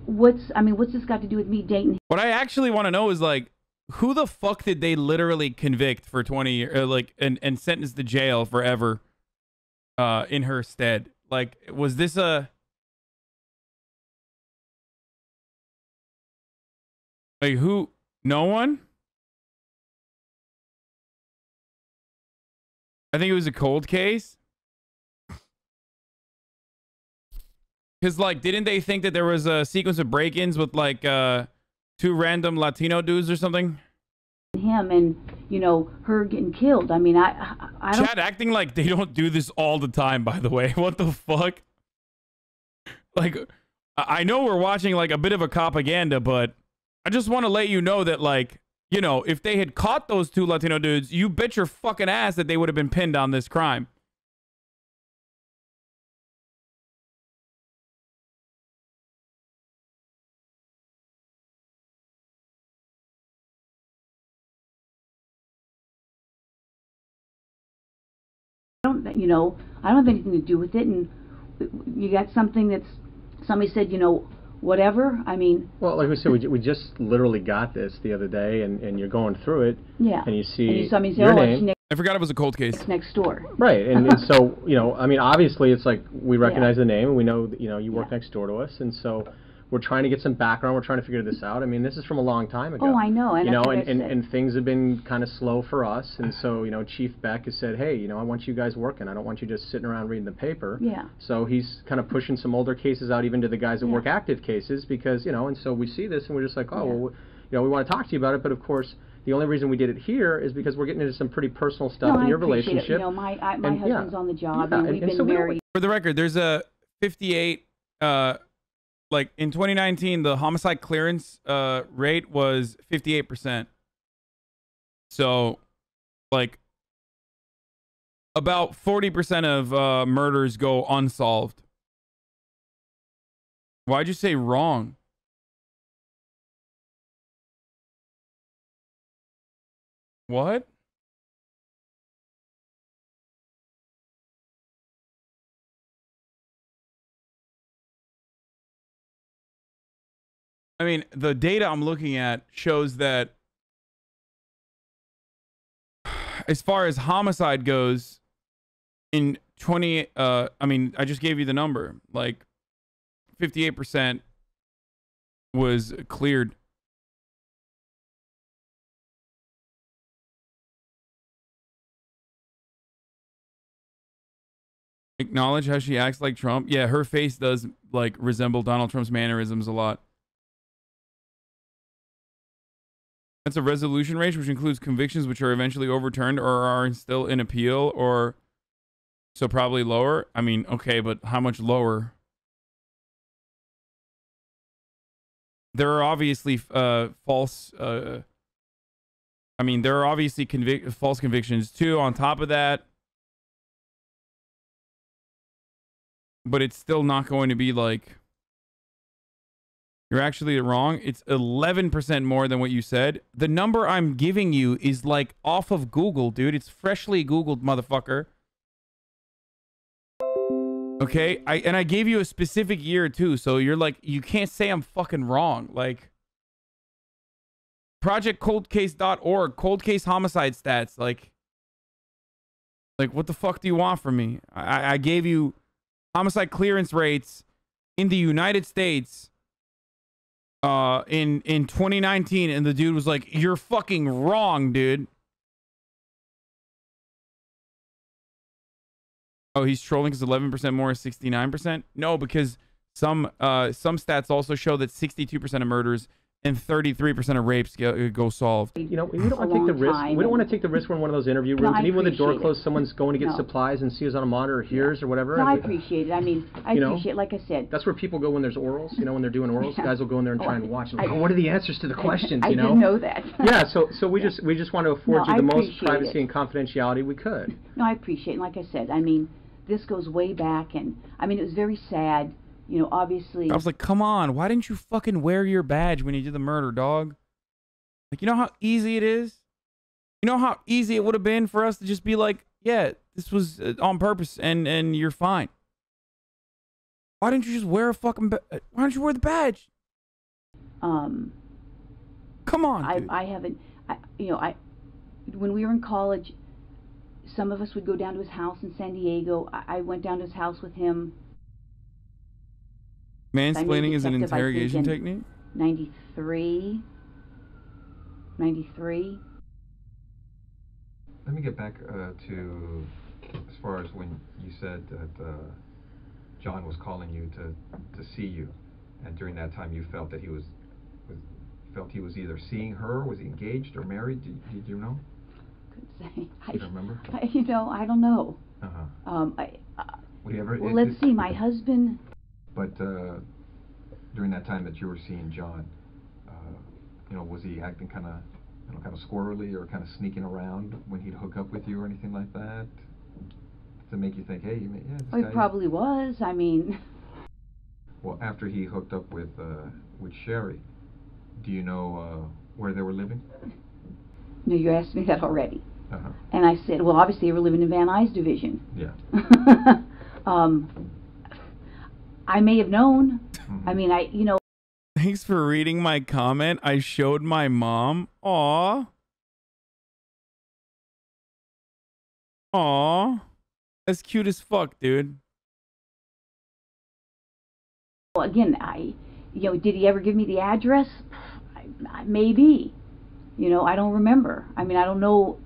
D: what's this got to do with me dating?
A: What I actually want to know is, like, who the fuck did they literally convict for 20 years, like, and sentence to jail forever, in her stead? Like, was this a, like, who? No one? I think it was a cold case. Because, like, didn't they think that there was a sequence of break-ins with, like, 2 random Latino dudes or something?
D: Him and, you know, her getting killed. I mean, I don't...
A: Chad acting like they don't do this all the time, by the way. What the fuck? Like, I know we're watching, like, a bit of a propaganda, but I just want to let you know that, like, you know, if they had caught those 2 Latino dudes, you bet your fucking ass that they would have been pinned on this crime.
D: You know, I don't have anything to do with it, and you got something that's, somebody said, you know, whatever. I mean,
E: well, like we said, we just literally got this the other day, and you're going through it.
D: Yeah.
E: And you see
D: and you saw me say,
E: your
D: oh,
E: name.
A: I forgot it was a cold case.
D: It's next door.
E: Right, and so, you know, I mean, obviously, it's like we recognize the name, and we know that, you know, you work next door to us, and so we're trying to get some background. We're trying to figure this out. I mean, this is from a long time ago.
D: Oh, I know. And
E: you know, and things have been kind of slow for us, and so, you know, Chief Beck has said, hey, you know, I want you guys working. I don't want you just sitting around reading the paper.
D: Yeah.
E: So he's kind of pushing some older cases out even to the guys that work active cases because, you know, and so we see this and we're just like, oh, well, you know, we want to talk to you about it, but of course, the only reason we did it here is because we're getting into some pretty personal stuff in your relationship.
D: It. You know, my husband's on the job, and we've been
E: so
D: married.
A: For the record, there's a 58, like in 2019, the homicide clearance rate was 58%. So, like, about 40% of murders go unsolved. Why'd you say wrong? What? I mean, the data I'm looking at shows that as far as homicide goes, in 20, I mean, I just gave you the number, like 58% was cleared. Acknowledge how she acts like Trump. Yeah, her face does, like, resemble Donald Trump's mannerisms a lot. That's a resolution rate, which includes convictions which are eventually overturned or are still in appeal, or so probably lower. I mean, okay, but how much lower? There are obviously false. I mean, there are obviously false convictions too. On top of that, but it's still not going to be like. You're actually wrong. It's 11% more than what you said. The number I'm giving you is like off of Google, dude. It's freshly Googled, motherfucker. Okay, I gave you a specific year too, so you're like, you can't say I'm fucking wrong. Like, projectcoldcase.org, cold case homicide stats. Like what the fuck do you want from me? I gave you homicide clearance rates in the United States in 2019, and the dude was like, "You're fucking wrong, dude." Oh, he's trolling because 11% more is 69%. No, because some stats also show that 62% of murders and 33% of rapes go solved.
E: You know, we don't want to take the risk. We don't want to take the risk when one of those interview rooms, and even when the door closed, someone's going to get supplies and sees on a monitor or hears or whatever.
D: No, I appreciate it. I mean, I appreciate it. Like I said,
E: that's where people go when there's orals. You know, when they're doing orals, guys will go in there and try and watch. And like, what are the answers to the questions?
D: I
E: you know?
D: didn't know that.
E: Yeah, so we just want to afford you the most privacy and confidentiality we could.
D: No, I appreciate it. Like I said, I mean, this goes way back, and I mean, it was very sad. You know, obviously.
A: I was like, come on, why didn't you fucking wear your badge when you did the murder, dog? Like, you know how easy it is? You know how easy it would have been for us to just be like, yeah, this was on purpose, and you're fine. Why didn't you just wear a fucking why don't you wear the badge? Come on, dude.
D: I haven't, you know, when we were in college, some of us would go down to his house in San Diego. I went down to his house with him.
A: Mansplaining is an interrogation technique?
D: 93.
C: Let me get back to as far as when you said that John was calling you to see you, and during that time you felt that he was either seeing her, was he engaged or married? Did you know?
D: Couldn't say.
C: You don't remember?
D: You know, I don't know. Well, let's see. My husband.
C: But during that time that you were seeing John, you know, was he acting kind of squirrely or kind of sneaking around when he'd hook up with you or anything like that, to make you think, hey, yeah, this guy.
D: He probably was. I mean.
C: Well, after he hooked up with Sherry, do you know where they were living?
D: No, you asked me that already. And I said, well, obviously they were living in Van Nuys division.
C: Yeah.
D: I may have known. I mean, you know.
A: Thanks for reading my comment. I showed my mom. Aw. Aw. That's cute as fuck, dude.
D: Well, again, you know, did he ever give me the address? Maybe. You know, I don't remember. I mean, I don't know.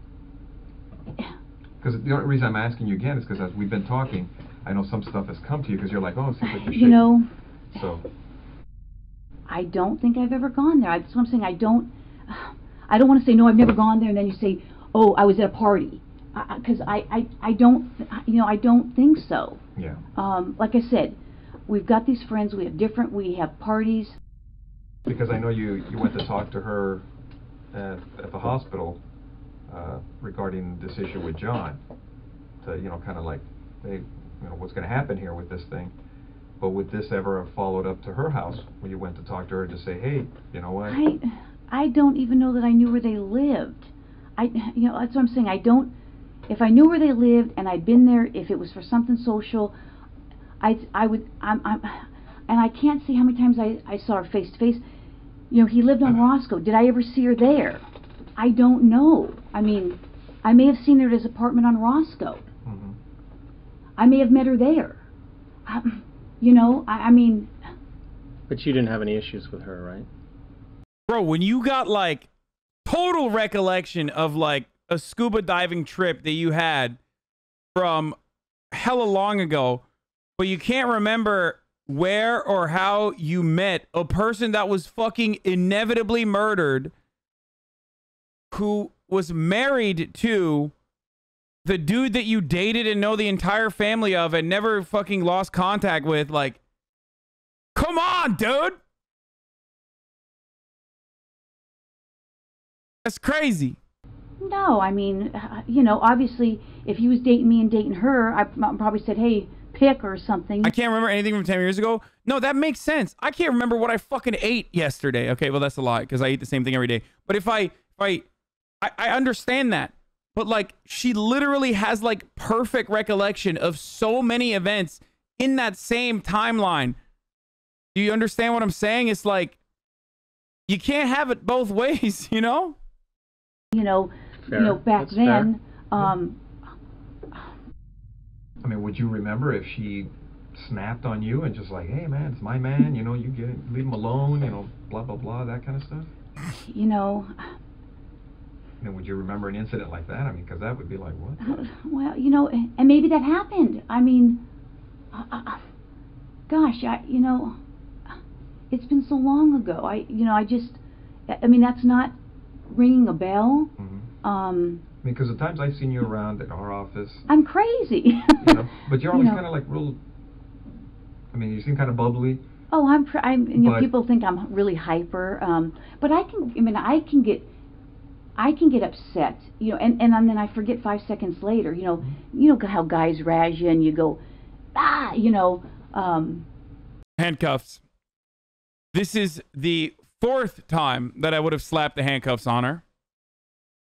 C: Because the only reason I'm asking you again is because as we've been talking, I know some stuff has come to you because you're like, oh, it seems like you're shaking.
D: You know.
C: So.
D: I don't think I've ever gone there. That's what I'm saying. I don't want to say, no, I've never gone there, and then you say, oh, I was at a party. Because I don't, you know, I don't think so.
C: Yeah.
D: Like I said, we've got these friends, we have parties.
C: Because I know you went to talk to her at the hospital regarding this issue with John, to, you know, kind of like, hey, you know, what's going to happen here with this thing. But would this ever have followed up to her house when you went to talk to her to say, hey, you know what?
D: I don't even know that I knew where they lived. You know, that's what I'm saying. I don't. If I knew where they lived and I'd been there, if it was for something social, I would. And I can't see how many times I saw her face to face. You know, he lived on Roscoe. Did I ever see her there? I don't know. I mean, I may have seen her at his apartment on Roscoe. I may have met her there. You know, I mean.
E: But you didn't have any issues with her, right?
A: Bro, when you got like total recollection of like a scuba diving trip that you had from hella long ago, but you can't remember where or how you met a person that was fucking inevitably murdered, who was married to the dude that you dated and know the entire family of and never fucking lost contact with, like, come on, dude. That's crazy.
D: No, I mean, you know, obviously, if he was dating me and dating her, I probably said, hey, pick or something.
A: I can't remember anything from 10 years ago. No, that makes sense. I can't remember what I fucking ate yesterday. Okay, well, that's a lie, because I eat the same thing every day. But if I understand that. But, like, she literally has, like, perfect recollection of so many events in that same timeline. Do you understand what I'm saying? It's like, you can't have it both ways, you know?
D: You know,
E: fair.
D: Back
E: That's
D: then,
C: I mean, would you remember if she snapped on you and just like, hey man, it's my man, you know, you leave him alone, you know, blah blah blah, that kind of stuff?
D: You know.
C: And would you remember an incident like that? I mean, because that would be like, what?
D: Well, you know, and maybe that happened. I mean, gosh, you know, it's been so long ago. I mean, that's not ringing a bell.
C: Because the times I've seen you around at our office,
D: I'm crazy.
C: You know, but you're always kind of like real. I mean, you seem kind of bubbly.
D: Oh, you know, people think I'm really hyper. But I can get upset, you know, and then I forget 5 seconds later, you know how guys razz you and you go, you know.
A: Handcuffs. This is the 4th time that I would have slapped the handcuffs on her.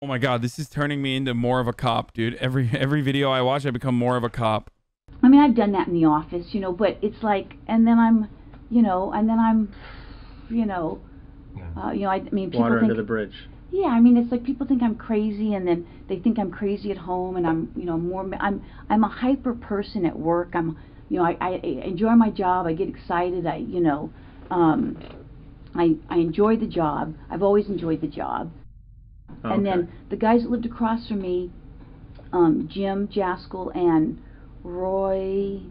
A: Oh my God, this is turning me into more of a cop, dude. Every video I watch, I become more of a cop.
D: I mean, I've done that in the office, you know, but it's like, I mean, people
E: water
D: think,
E: under the bridge.
D: Yeah, I mean, it's like people think I'm crazy, and then they think I'm crazy at home, and I'm a hyper person at work. I enjoy my job. I get excited. I enjoy the job. I've always enjoyed the job.
E: Okay.
D: And then the guys that lived across from me, Jim Jaskell and Roy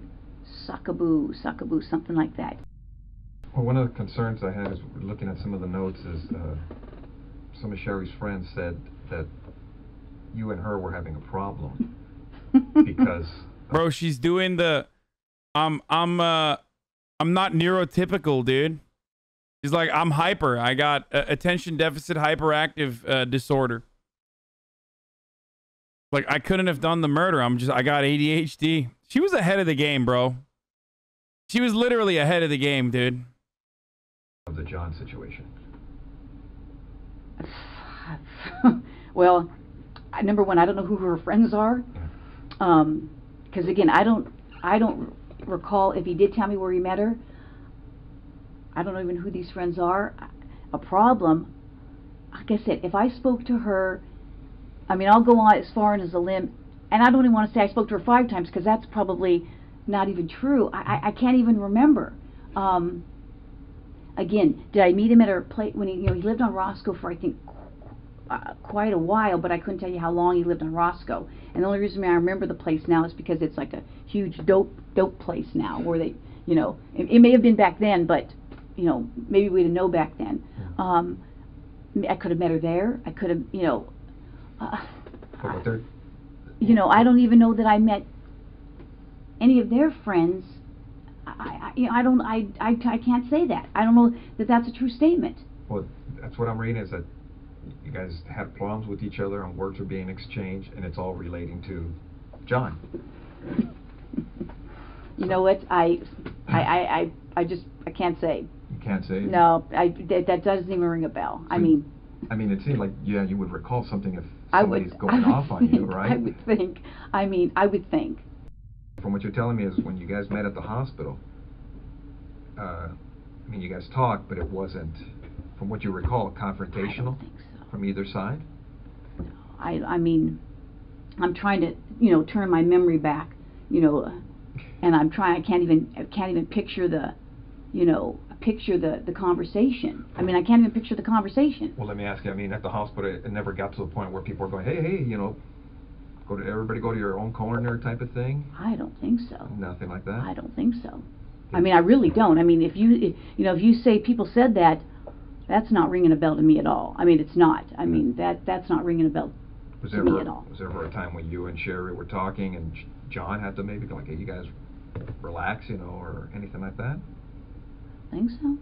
D: Sakaboo, something like that.
C: Well, one of the concerns I had is looking at some of the notes is some of Sherry's friends said that you and her were having a problem because
A: bro, she's doing the I'm not neurotypical, dude. She's like, I'm hyper. I got attention deficit hyperactive disorder. Like, I couldn't have done the murder. I got ADHD. She was ahead of the game, bro. She was literally ahead of the game, dude.
C: Of the John situation.
D: Well, number one, I don't know who her friends are. Because again, I don't recall if he did tell me where he met her. I don't know even who these friends are. A problem, like I said, if I spoke to her, I mean, I'll go on as far as a limb, and I don't even want to say I spoke to her 5 times, because that's probably not even true. I can't even remember. Again, did I meet him at her place when he lived on Roscoe for, I think, quite a while, but I couldn't tell you how long he lived on Roscoe. And the only reason I remember the place now is because it's like a huge dope place now, where they, it may have been back then, but maybe we didn't know back then. I could have met her there. I could have, I don't even know that I met any of their friends. I can't say that. I don't know that that's a true statement.
C: Well, that's what I'm reading, is that you guys had problems with each other and words are being exchanged, and it's all relating to John.
D: You know what? I can't say.
C: You can't say?
D: No, that doesn't even ring a bell.
C: So, it seemed like, you would recall something if somebody's going off on you, right?
D: I would think. I would think.
C: From what you're telling me is when you guys met at the hospital, you guys talked, but it wasn't, from what you recall, confrontational?
D: I don't think so.
C: From either side?
D: No, I'm trying to, turn my memory back, and I'm trying. I can't even picture the conversation. I can't even picture the conversation.
C: Well, let me ask you. At the hospital, it never got to the point where people were going, hey, everybody go to your own corner type of thing?
D: I don't think so.
C: Nothing like that?
D: I don't think so. I really don't. If you say people said that, that's not ringing a bell to me at all. It's not. That's not ringing a bell to me at all.
C: Was there ever a time when you and Sherry were talking and John had to maybe go like, hey, you guys relax, or anything like that?
D: I think so.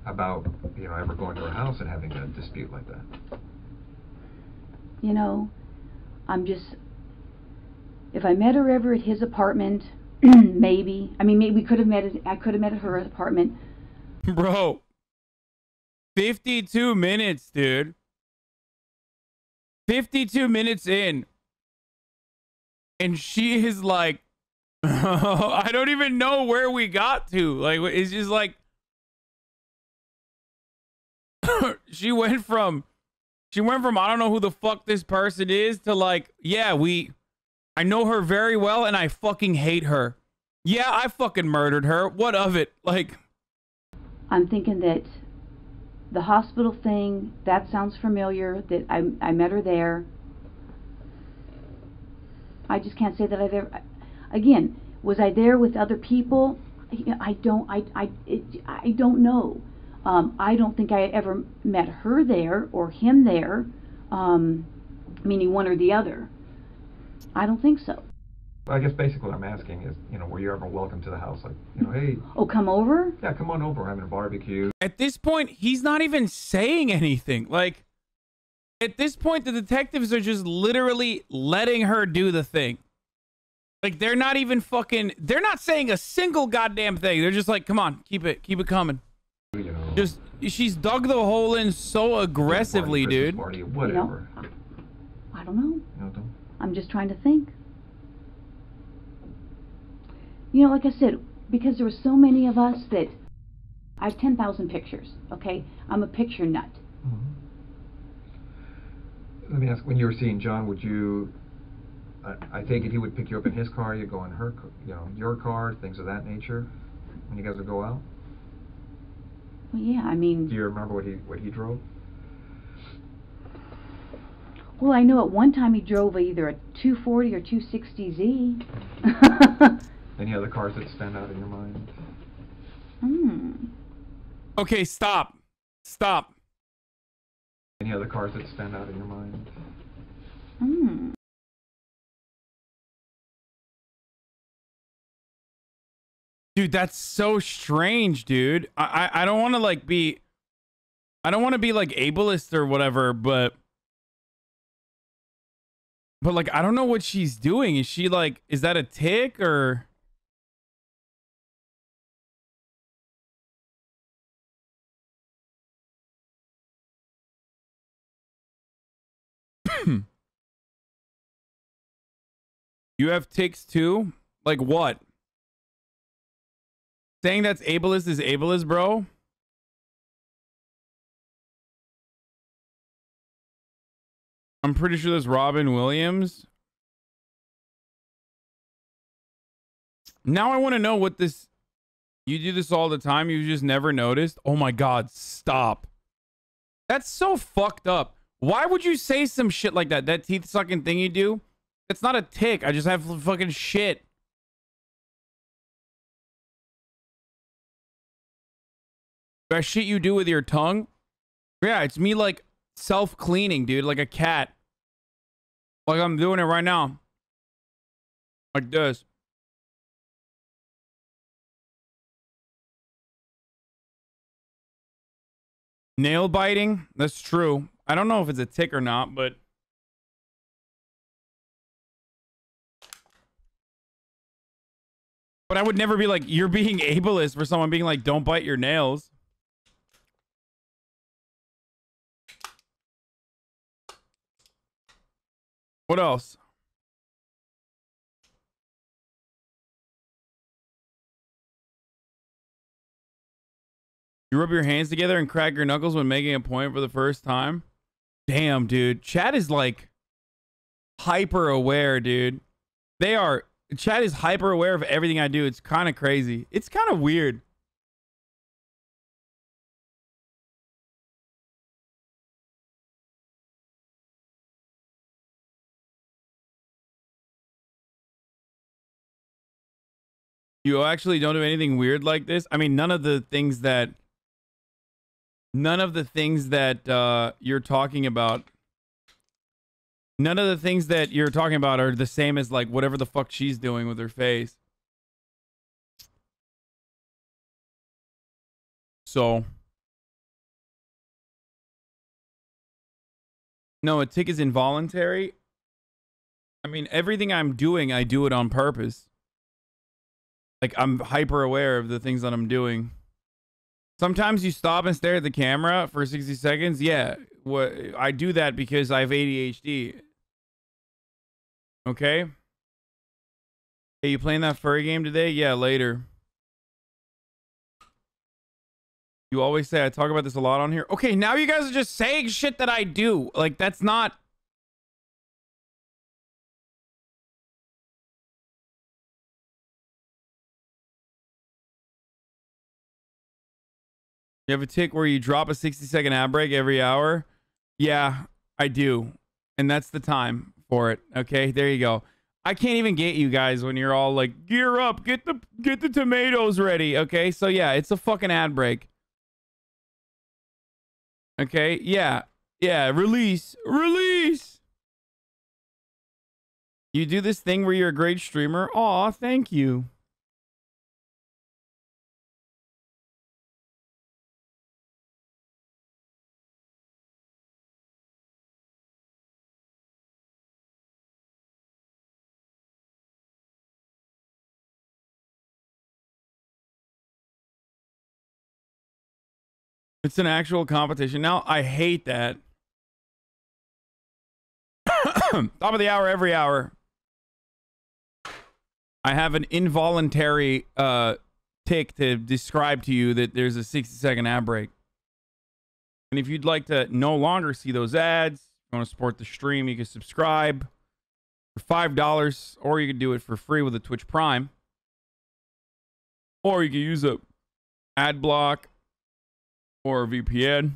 C: About, ever going to her house and having a dispute like that?
D: If I met her ever at his apartment, maybe. Maybe we could have met I could have met at her apartment.
A: Bro. 52 minutes, dude. 52 minutes in. And she is like, I don't even know where we got to. Like, it's just like, she went from, I don't know who the fuck this person is, to like, yeah, I know her very well and I fucking hate her. Yeah, I fucking murdered her. What of it? Like,
D: I'm thinking that the hospital thing, that sounds familiar, that I met her there. I just can't say that I've ever, again, was I there with other people? I don't know. I don't think I ever met her there or him there, meaning one or the other. I don't think so.
C: I guess basically what I'm asking is, were you ever welcome to the house? Like, hey.
D: Oh, come over?
C: Yeah, come on over. We're having a barbecue.
A: at this point, he's not even saying anything. Like, at this point, the detectives are just literally letting her do the thing. Like, they're not even fucking, they're not saying a single goddamn thing. They're just like, come on, keep it coming. Just, she's dug the hole in so aggressively, dude.
C: Party, whatever.
D: I don't know. I'm just trying to think. Like I said, because there were so many of us that I have 10,000 pictures, okay? I'm a picture nut.
C: Mm-hmm. Let me ask, when you were seeing John, would you, I take it he would pick you up in his car, you go in her, your car, things of that nature, when you guys would go out?
D: Well, yeah, I mean...
C: Do you remember what he drove?
D: Well, I know at one time he drove either a 240 or 260Z.
C: Any other cars that stand out in your mind?
A: Okay, stop. Stop.
C: Any other cars that stand out in your mind?
A: Dude, that's so strange, dude. I don't want to like be, I don't want to be like ableist or whatever, but like, I don't know what she's doing. Is she like, is that a tick or? You have ticks too? Like what? Saying that's ableist is ableist, bro? I'm pretty sure that's Robin Williams. Now I want to know what this... You do this all the time? You just never noticed? Oh my god, stop. That's so fucked up. Why would you say some shit like that? That teeth-sucking thing you do? It's not a tick. I just have fucking shit. That shit you do with your tongue? Yeah, it's me like self-cleaning, dude, like a cat. Like I'm doing it right now. Like this. Nail biting? That's true. I don't know if it's a tick or not, but... But I would never be like, you're being ableist for someone being like, don't bite your nails. What else? You rub your hands together and crack your knuckles when making a point for the first time? Damn, dude. Chat is like hyper aware, dude. They are... Chat is hyper aware of everything I do. It's kind of crazy. It's kind of weird. You actually don't do anything weird like this? I mean, none of the things that you're talking about, none of the things that you're talking about are the same as like whatever the fuck she's doing with her face. So no, a tick is involuntary. I mean, everything I'm doing, I do it on purpose. Like, I'm hyper aware of the things that I'm doing. Sometimes you stop and stare at the camera for 60 seconds. Yeah, I do that because I have ADHD. Okay? Hey, you playing that furry game today? Yeah, later. You always say I talk about this a lot on here. Okay, now you guys are just saying shit that I do. Like, that's not... You have a tick where you drop a 60-second ad break every hour? Yeah, I do. And that's the time for it. Okay, there you go. I can't even get you guys when you're all like, gear up, get the tomatoes ready. Okay, so yeah, it's a fucking ad break. Okay, yeah, release. You do this thing where you're a great streamer. Aw, thank you. It's an actual competition. Now, I hate that. Top of the hour, every hour. I have an involuntary tick to describe to you that there's a 60-second ad break. And if you'd like to no longer see those ads, you want to support the stream, you can subscribe for $5, or you can do it for free with a Twitch Prime. Or you can use a ad block or a VPN.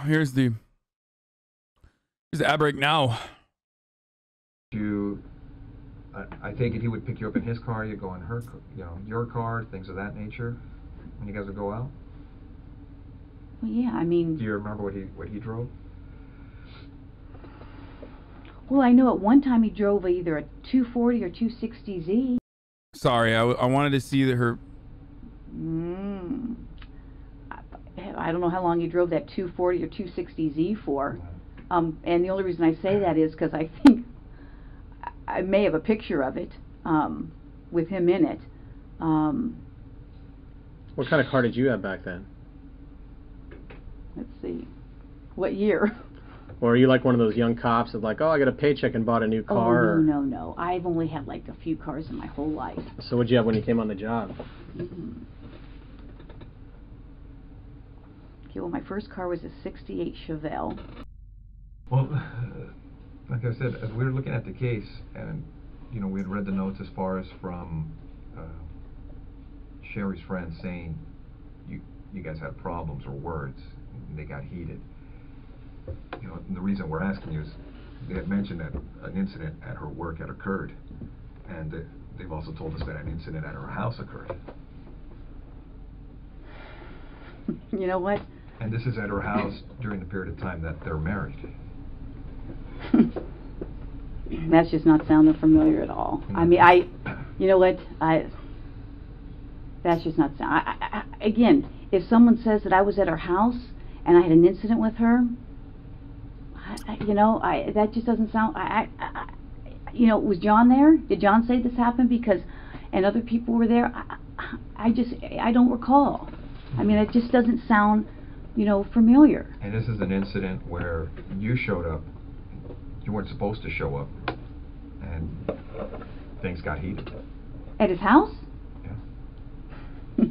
A: Here's the ad break now.
C: I take it he would pick you up in his car, you go in her, your car, things of that nature, when you guys would go out?
D: Well, yeah, I mean...
C: Do you remember what he drove?
D: Well, I know at one time he drove either a 240 or 260Z.
A: Sorry, I wanted to see her...
D: I don't know how long he drove that 240 or 260Z for. And the only reason I say that is because I think I may have a picture of it with him in it.
E: What kind of car did you have back then?
D: Let's see. What year?
E: Or are you like one of those young cops that's like, oh, I got a paycheck and bought a new car?
D: Oh, no. I've only had like a few cars in my whole life.
E: So what'd you have when you came on the job?
D: Okay, well, my first car was a 68 Chevelle.
C: Well, like I said, as we were looking at the case, and we had read the notes as far as from Sherry's friend saying you guys had problems or words, and they got heated. And the reason we're asking you is they had mentioned that an incident at her work had occurred, and they've also told us that an incident at her house occurred.
D: You know what?
C: And this is at her house during the period of time that they're married.
D: That's just not sounding familiar at all. I mean, you know what? That's just not sound. Again, if someone says that I was at her house and I had an incident with her, that just doesn't sound. Was John there? Did John say this happened? Because, and other people were there. I don't recall. I mean, it just doesn't sound, familiar.
C: And this is an incident where you showed up. You weren't supposed to show up, and things got heated.
D: At his house?
C: Yeah.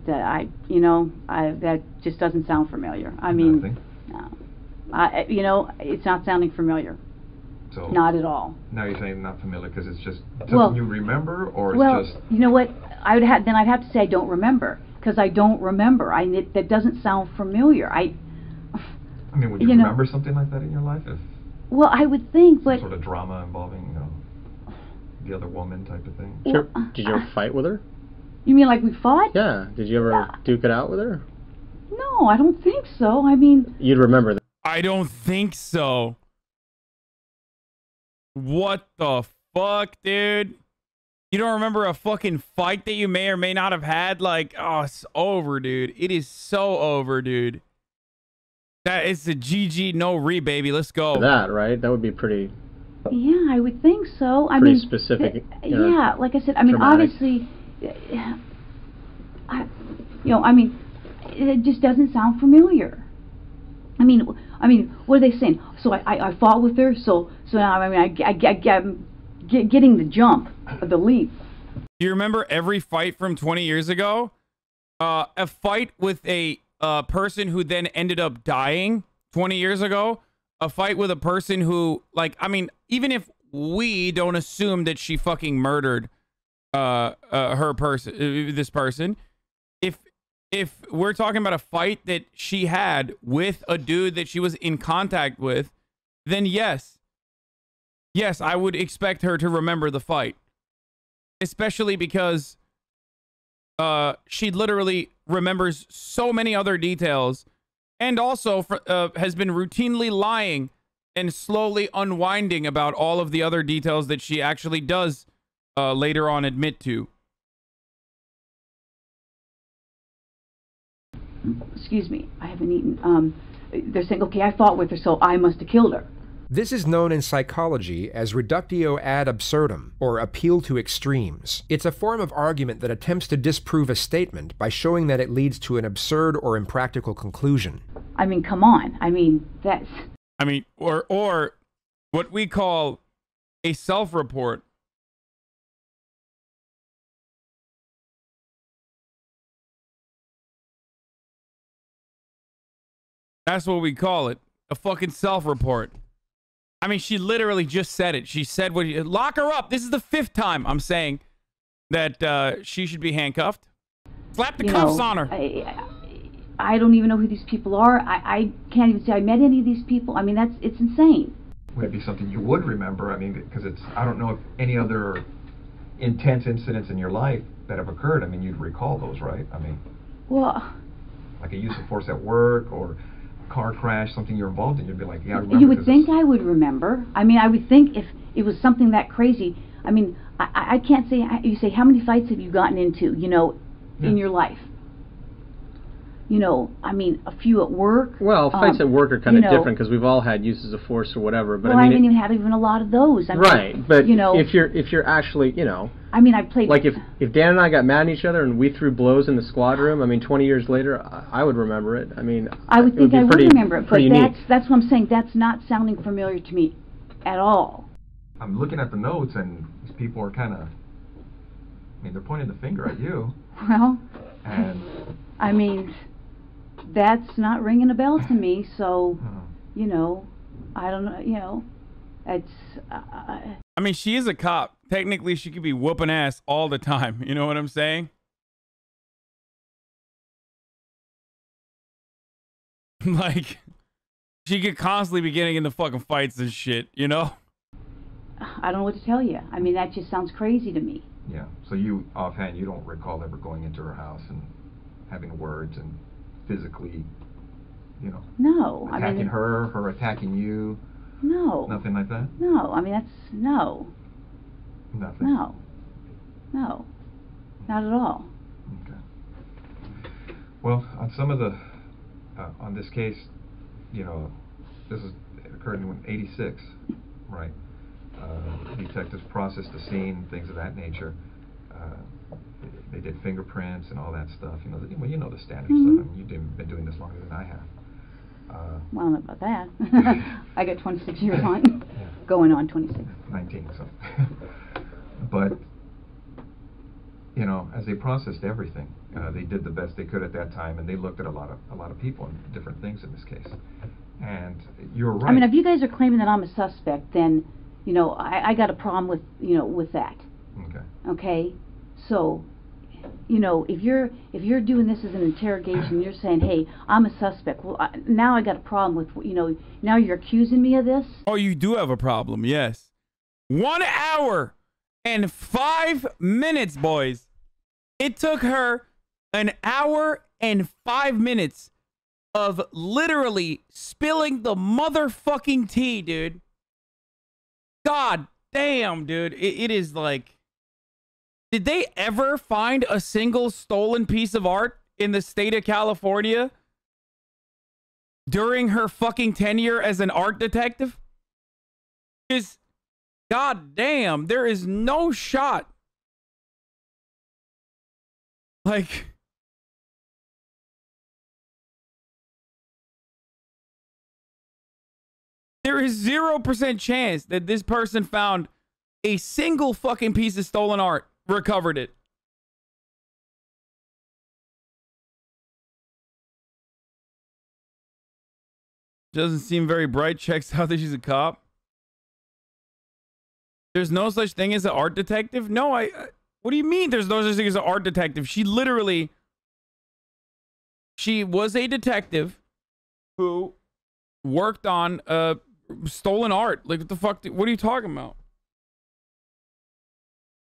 D: That just doesn't sound familiar. I mean,
C: Nothing?
D: No. It's not sounding familiar.
C: So
D: not at all.
C: Now you're saying not familiar because it's just something you remember, or it's just...
D: you know what? I'd have to say I don't remember, because I don't remember. That doesn't sound familiar.
C: I mean, would you remember something like that in your life?
D: Well, I would think, but...
C: Some sort of drama involving, the other woman type of thing?
E: Sure. Did you ever fight with her?
D: You mean like we fought?
E: Yeah. Did you ever duke it out with her?
D: No, I don't think so. I mean...
E: You'd remember that.
A: I don't think so. What the fuck, dude? You don't remember a fucking fight that you may or may not have had? Like, oh, it's over, dude. It is so over, dude. That is the GG no re, baby. Let's go.
E: That, right? That would be pretty...
D: Yeah, I would think so. I
E: pretty
D: mean,
E: specific.
D: Yeah, like I said, I mean,
E: dramatic.
D: Obviously, it just doesn't sound familiar. I mean, what are they saying? So I fought with her, so now, I mean, getting the jump, the leap.
A: Do you remember every fight from 20 years ago? A fight with a person who then ended up dying 20 years ago. A fight with a person who, like, I mean, even if we don't assume that she fucking murdered this person, if we're talking about a fight that she had with a dude that she was in contact with, then yes. Yes, I would expect her to remember the fight. Especially because she literally remembers so many other details, and also has been routinely lying and slowly unwinding about all of the other details that she actually does later on admit to.
D: Excuse me, I haven't eaten. They're saying, okay, I fought with her, so I must have killed her.
B: This is known in psychology as reductio ad absurdum, or appeal to extremes. It's a form of argument that attempts to disprove a statement by showing that it leads to an absurd or impractical conclusion.
D: I mean, come on. I mean, that's...
A: I mean, or what we call a self-report. That's what we call it. A fucking self-report. I mean, she literally just said it. She said, lock her up. This is the 5th time I'm saying that she should be handcuffed. Slap the cuffs on her.
D: I don't even know who these people are. I can't even say I met any of these people. I mean, it's insane.
C: Would it be something you would remember? I mean, because I don't know if any other intense incidents in your life that have occurred, I mean, you'd recall those, right? I mean,
D: well,
C: like a use of force at work or car crash, something you're involved in, you'd be like, yeah, I remember.
D: You would think I would remember. I mean, I would think if it was something that crazy. I mean, I can't say, you say, how many fights have you gotten into, you know, in your life? You know, I mean, a few at work.
E: Well, fights at work are kind of different because we've all had uses of force or whatever. But
D: well,
E: I mean,
D: I haven't even had even a lot of those. I mean,
E: right, but
D: you know,
E: if you're actually, you know,
D: I mean, I played
E: like if Dan and I got mad at each other and we threw blows in the squad room. I mean, 20 years later, I would remember it. I mean,
D: I would think I would remember it, but
E: unique.
D: that's what I'm saying. That's not sounding familiar to me at all.
C: I'm looking at the notes, and these people are kind of, I mean, they're pointing the finger at you.
D: Well,
C: and
D: I mean, that's not ringing a bell to me, so, you know, I don't know, you know, it's...
A: I mean, she is a cop. Technically, she could be whooping ass all the time. You know what I'm saying? Like, she could constantly be getting into fucking fights and shit, you know?
D: I don't know what to tell you. I mean, that just sounds crazy to me.
C: Yeah, so you, offhand, you don't recall ever going into her house and having words and physically, you know,
D: no,
C: attacking
D: I mean,
C: her attacking you?
D: No.
C: Nothing like that?
D: No, I mean, that's, no.
C: Nothing?
D: No. No. Not at all.
C: Okay. Well, on some of the, on this case, you know, this occurred in '86, right? Detectives processed the scene, things of that nature. They did fingerprints and all that stuff. You know, well, you know the standard stuff. I mean, you've been doing this longer than I have.
D: Well, not about that. I got 26 years on, going on 26.
C: 19, so. But, you know, as they processed everything, they did the best they could at that time, and they looked at a lot of people and different things in this case. And you're right.
D: I mean, if you guys are claiming that I'm a suspect, then, you know, I got a problem with, you know, with that.
C: Okay.
D: Okay? So, you know, if you're doing this as an interrogation, you're saying, hey, I'm a suspect. Well, now I got a problem with, you know, now you're accusing me of this?
A: Oh, you do have a problem, yes. 1 hour and 5 minutes, boys. It took her 1 hour and 5 minutes of literally spilling the motherfucking tea, dude. God damn, dude. It is like... Did they ever find a single stolen piece of art in the state of California during her fucking tenure as an art detective? Because, god damn, there is no shot. Like, there is 0% chance that this person found a single fucking piece of stolen art. Recovered it. Doesn't seem very bright. Checks out that she's a cop. There's no such thing as an art detective? No, what do you mean there's no such thing as an art detective? She literally She was a detective who worked on stolen art. Like, what the fuck? What are you talking about?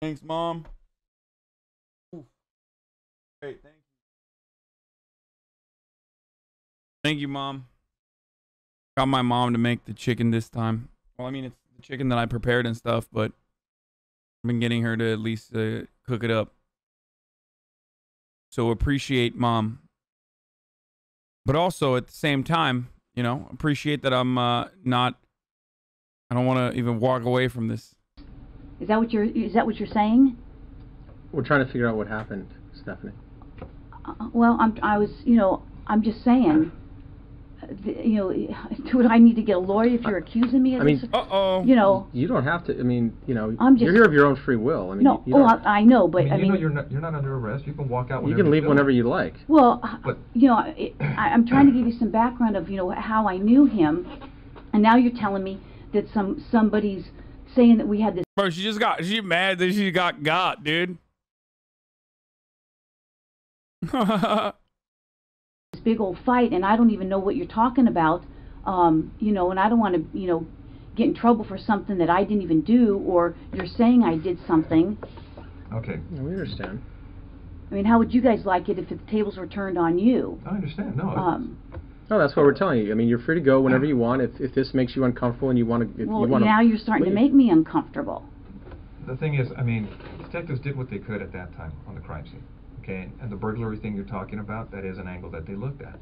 A: Thanks, Mom. Ooh. Hey, thank you. Thank you, Mom. Got my mom to make the chicken this time. Well, I mean, it's the chicken that I prepared and stuff, but I've been getting her to at least cook it up. So appreciate Mom. But also at the same time, you know, appreciate that I'm I don't want to even walk away from this.
D: Is that what you're saying?
E: We're trying to figure out what happened, Stephanie.
D: Well, I'm just saying. Do I need to get a lawyer if you're accusing me of this? You know.
E: You don't have to. I mean, you know,
D: I'm just,
E: you're here of your own free will. I mean,
D: no. I know, but
C: I mean, you know, you're not under arrest. You can walk out.
E: You can leave whenever you like.
D: Well, but, you know, I'm trying to give you some background of how I knew him, and now you're telling me that somebody's saying that we had this.
A: Bro, she's mad that she got, dude.
D: This big old fight, and I don't even know what you're talking about, you know, and I don't want to, you know, get in trouble for something that I didn't even do, or you're saying I did something.
C: Okay.
E: Yeah, we understand.
D: I mean, how would you guys like it if the tables were turned on you?
C: I understand. No.
E: No, that's what we're telling you. I mean, you're free to go whenever you want. If this makes you uncomfortable and you want to,
D: well, now you're starting to make me uncomfortable.
C: The thing is, I mean, detectives did what they could at that time on the crime scene. Okay, and the burglary thing you're talking about, that is an angle that they looked at.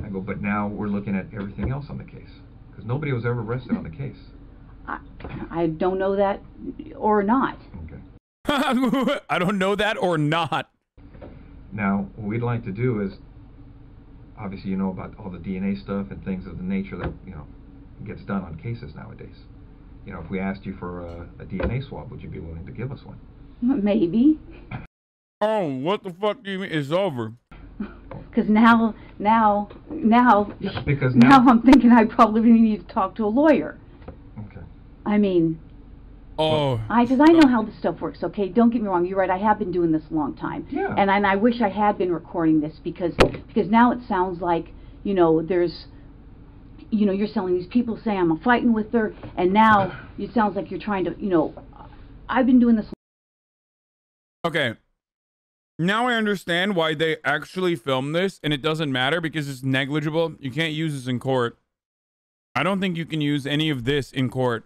C: I go, but now we're looking at everything else on the case. Because nobody was ever arrested on the case.
D: I don't know that or not.
C: Okay.
A: I don't know that or not.
C: Now, what we'd like to do is, obviously you know about all the DNA stuff and things of the nature that, you know, gets done on cases nowadays. You know, if we asked you for a DNA swab, would you be willing to give us one?
D: Maybe.
A: Oh, what the fuck do you mean? It's over.
D: Because now
C: because
D: now I'm thinking I probably need to talk to a lawyer.
C: Okay.
D: I mean, because I know how this stuff works. Okay, don't get me wrong. You're right. I have been doing this a long time.
C: Yeah.
D: And I wish I had been recording this because now it sounds like, you know, there's, you know, you're telling these people saying I'm fighting with her, and now it sounds like you're trying to, you know, I've been doing this.
A: Okay. Now I understand why they actually filmed this, and it doesn't matter because it's negligible. You can't use this in court. I don't think you can use any of this in court.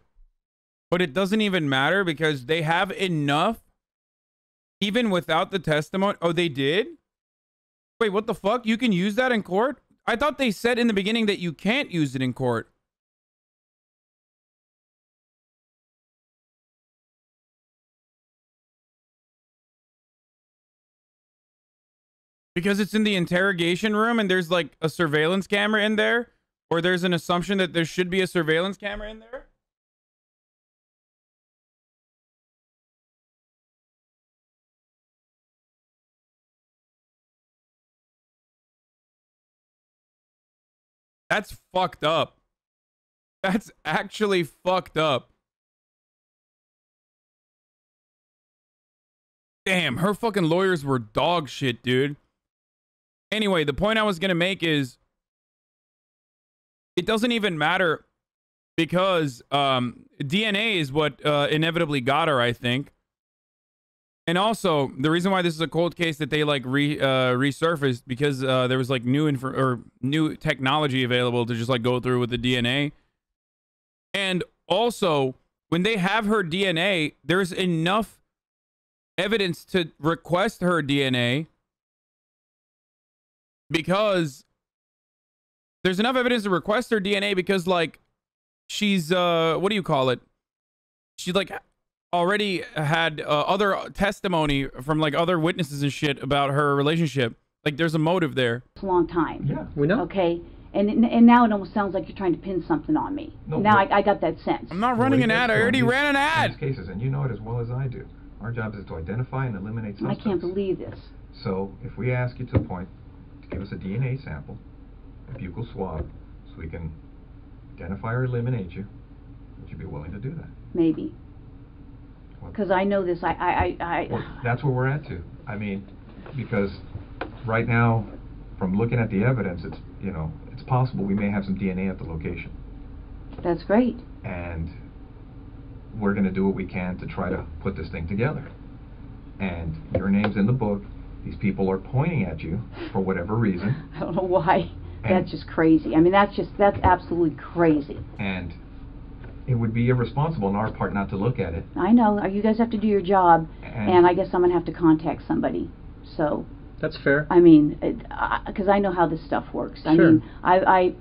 A: But it doesn't even matter because they have enough, even without the testimony. Oh, they did? Wait, what the fuck? You can use that in court? I thought they said in the beginning that you can't use it in court. Because it's in the interrogation room and there's like a surveillance camera in there? Or there's an assumption that there should be a surveillance camera in there? That's fucked up. That's actually fucked up. Damn, her fucking lawyers were dog shit, dude. Anyway, the point I was going to make is it doesn't even matter because DNA is what inevitably got her, I think. And also, the reason why this is a cold case that they like resurfaced because there was like new technology available to just like go through with the DNA. And also, when they have her DNA, there's enough evidence to request her DNA because there's enough evidence to request her DNA because like she's what do you call it? She like already had other testimony from like other witnesses and shit about her relationship. Like there's a motive there.
D: It's a long time.
E: Yeah, we know.
D: Okay. And now it almost sounds like you're trying to pin something on me. No, now I got that sense.
A: I'm not running an ad. I already ran an ad.
C: These cases, and you know it as well as I do. Our job is to identify and eliminate suspects.
D: I can't believe this.
C: So if we ask you to the point to give us a DNA sample, a buccal swab, so we can identify or eliminate you, would you be willing to do that?
D: Maybe. Because I know this.
C: Well, that's where we're at too. I mean, because right now from looking at the evidence, it's, you know, it's possible we may have some DNA at the location.
D: That's great.
C: And we're going to do what we can to try to put this thing together. And your name's in the book. These people are pointing at you for whatever reason.
D: I don't know why. That's just crazy. I mean, that's absolutely crazy.
C: And it would be irresponsible on our part not to look at it.
D: I know. You guys have to do your job, and I guess I'm going to have to contact somebody. So.
E: That's fair.
D: I mean, because I know how this stuff works. I mean, I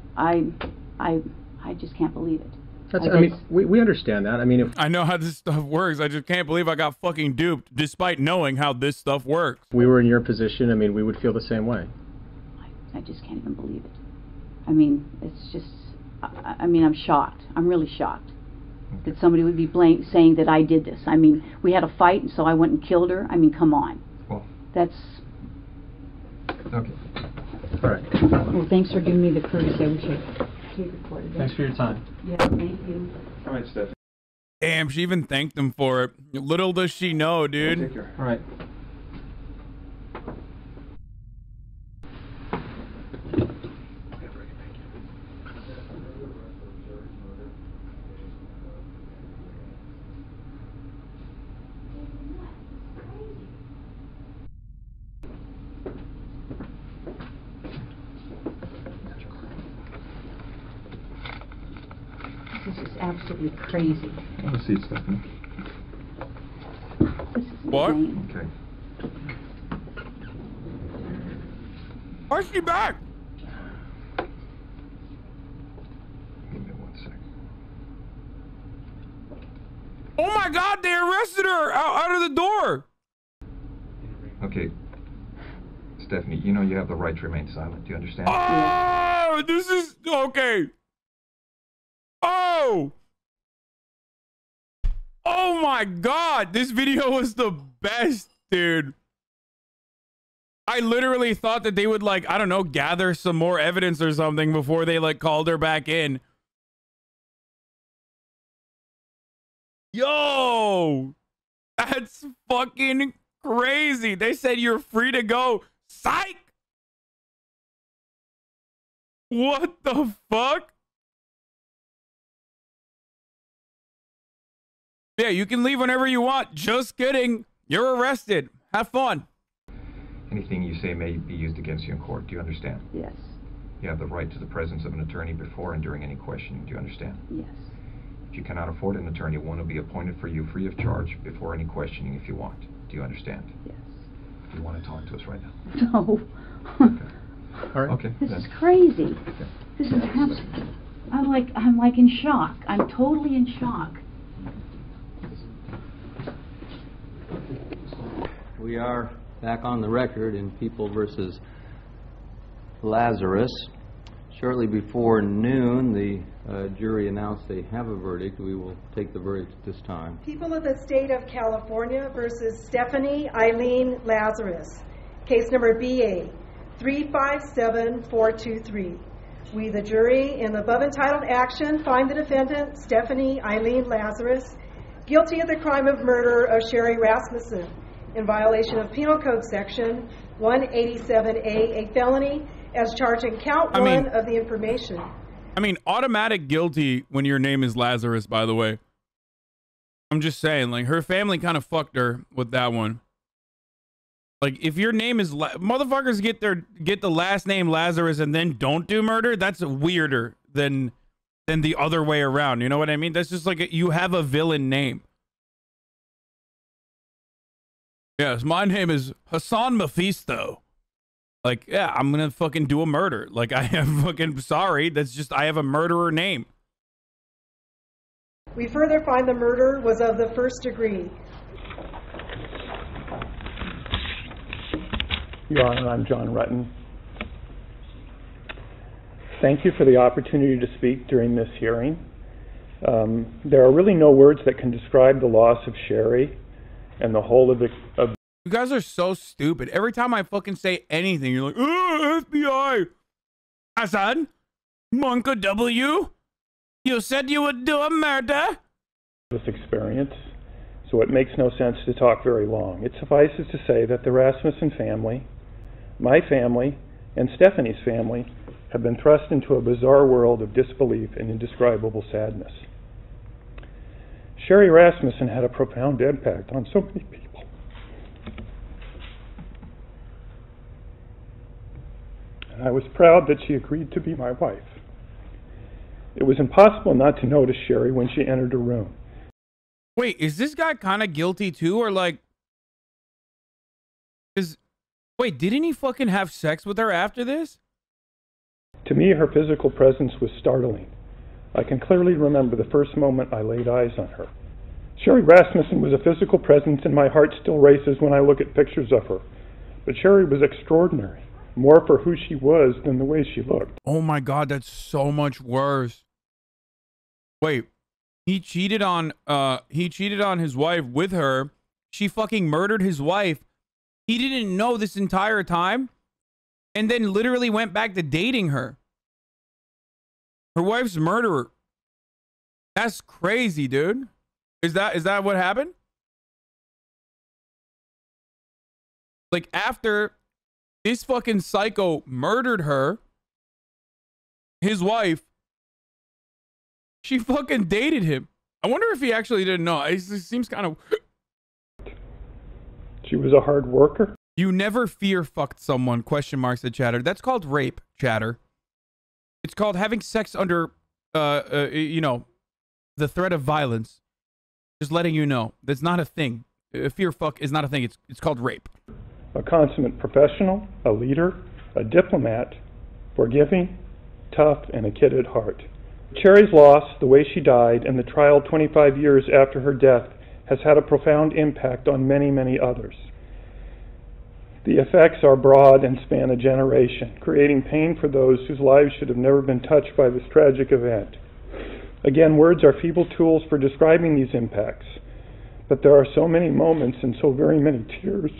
D: just can't believe it.
E: I mean, we understand that. I mean,
A: I know how this stuff works. I just can't believe I got fucking duped, despite knowing how this stuff works.
E: If we were in your position, I mean, we would feel the same way.
D: I just can't even believe it. I mean, it's just, I mean, I'm shocked. I'm really shocked that somebody would be saying that I did this. I mean, we had a fight, and so I went and killed her. I mean, come on.
C: Well,
D: that's...
C: Okay.
E: All right.
D: Well, thanks for giving me the courtesy. I wish I recorded it.
E: Thanks for your time.
D: Yeah, thank you.
C: All right, Stephanie.
A: Damn, she even thanked him for it. Little does she know, dude.
C: Take care.
E: All right.
D: This is absolutely crazy.
C: Have a seat, Stephanie.
D: This is
A: What?
D: insane.
C: Okay.
A: Why's she back?
C: Give me 1 second.
A: Oh my God, they arrested her out of the door.
C: Okay. Stephanie, you know you have the right to remain silent. Do you understand?
A: Oh, this is okay. Oh. Oh my God, this video was the best, dude. I literally thought that they would, like, I don't know, gather some more evidence or something before they, like, called her back in. Yo, that's fucking crazy. They said you're free to go. Psych. What the fuck? Yeah, you can leave whenever you want. Just kidding. You're arrested. Have fun.
C: Anything you say may be used against you in court. Do you understand?
D: Yes.
C: You have the right to the presence of an attorney before and during any questioning. Do you understand?
D: Yes.
C: If you cannot afford an attorney, one will be appointed for you free of charge before any questioning if you want. Do you understand?
D: Yes.
C: Do you want to talk to us right now?
D: No.
C: Okay.
E: All right.
C: Okay.
D: This
C: then.
D: is crazy.
C: Okay.
D: This is I'm like in shock. I'm totally in shock.
F: We are back on the record in People versus Lazarus. Shortly before noon, the jury announced they have a verdict. We will take the verdict at this time.
G: People of the State of California versus Stephanie Eileen Lazarus. Case number BA 357423. We, the jury, in the above entitled action, find the defendant, Stephanie Eileen Lazarus, guilty of the crime of murder of Sherry Rasmussen in violation of Penal Code Section 187A, a felony, as charged in count one of the information.
A: I mean, automatic guilty when your name is Lazarus, by the way. I'm just saying, like, her family kind of fucked her with that one. Like, if your name is motherfuckers get the last name Lazarus and then don't do murder, that's weirder than the other way around. You know what I mean? That's just like you have a villain name. Yes, my name is Hasan Mephisto. Like, yeah, I'm gonna fucking do a murder. Like, I am fucking sorry. That's just, I have a murderer name.
G: We further find the murder was of the first degree.
H: Your Honor, I'm John Rutten. Thank you for the opportunity to speak during this hearing. There are really no words that can describe the loss of Sherry and the whole of the...
A: You guys are so stupid. Every time I fucking say anything, you're like, oh, FBI. Hasan, Monka W, you said you would do a murder?
H: This experience, so it makes no sense to talk very long. It suffices to say that the Rasmussen family, my family, and Stephanie's family have been thrust into a bizarre world of disbelief and indescribable sadness. Sherry Rasmussen had a profound impact on so many people. And I was proud that she agreed to be my wife. It was impossible not to notice Sherry when she entered a room.
A: Wait, is this guy kind of guilty too, or like, wait, didn't he fucking have sex with her after this?
H: To me, her physical presence was startling. I can clearly remember the first moment I laid eyes on her. Sherry Rasmussen was a physical presence, and my heart still races when I look at pictures of her. But Sherry was extraordinary, more for who she was than the way she looked.
A: Oh my God, that's so much worse. Wait, he cheated on his wife with her. She fucking murdered his wife. He didn't know this entire time, and then literally went back to dating her. Her wife's murderer. That's crazy, dude. Is that what happened? Like, after this fucking psycho murdered her, his wife, she fucking dated him. I wonder if he actually didn't know. It seems kind of...
H: She was a hard worker.
A: You never fear fucked someone, question marks, said Chatter. That's called rape, Chatter. It's called having sex under, you know, the threat of violence. Just letting you know. That's not a thing. Fear fuck is not a thing. It's called rape.
H: A consummate professional, a leader, a diplomat, forgiving, tough, and a kid at heart. Cherry's loss, the way she died, and the trial 25 years after her death has had a profound impact on many, many others. The effects are broad and span a generation, creating pain for those whose lives should have never been touched by this tragic event. Again, words are feeble tools for describing these impacts, but there are so many moments and so very many tears.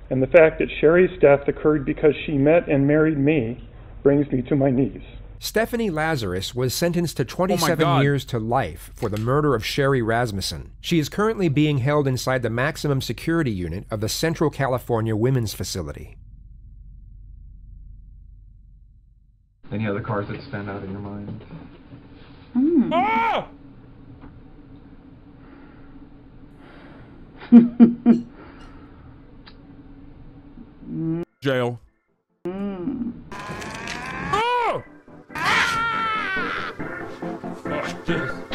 H: And the fact that Sherry's death occurred because she met and married me brings me to my knees.
B: Stephanie Lazarus was sentenced to 27 years to life for the murder of Sherry Rasmussen. She is currently being held inside the maximum security unit of the Central California Women's Facility.
C: Any other cars that stand out in your mind?
A: Ah! Jail. Oh! Oh, Jesus.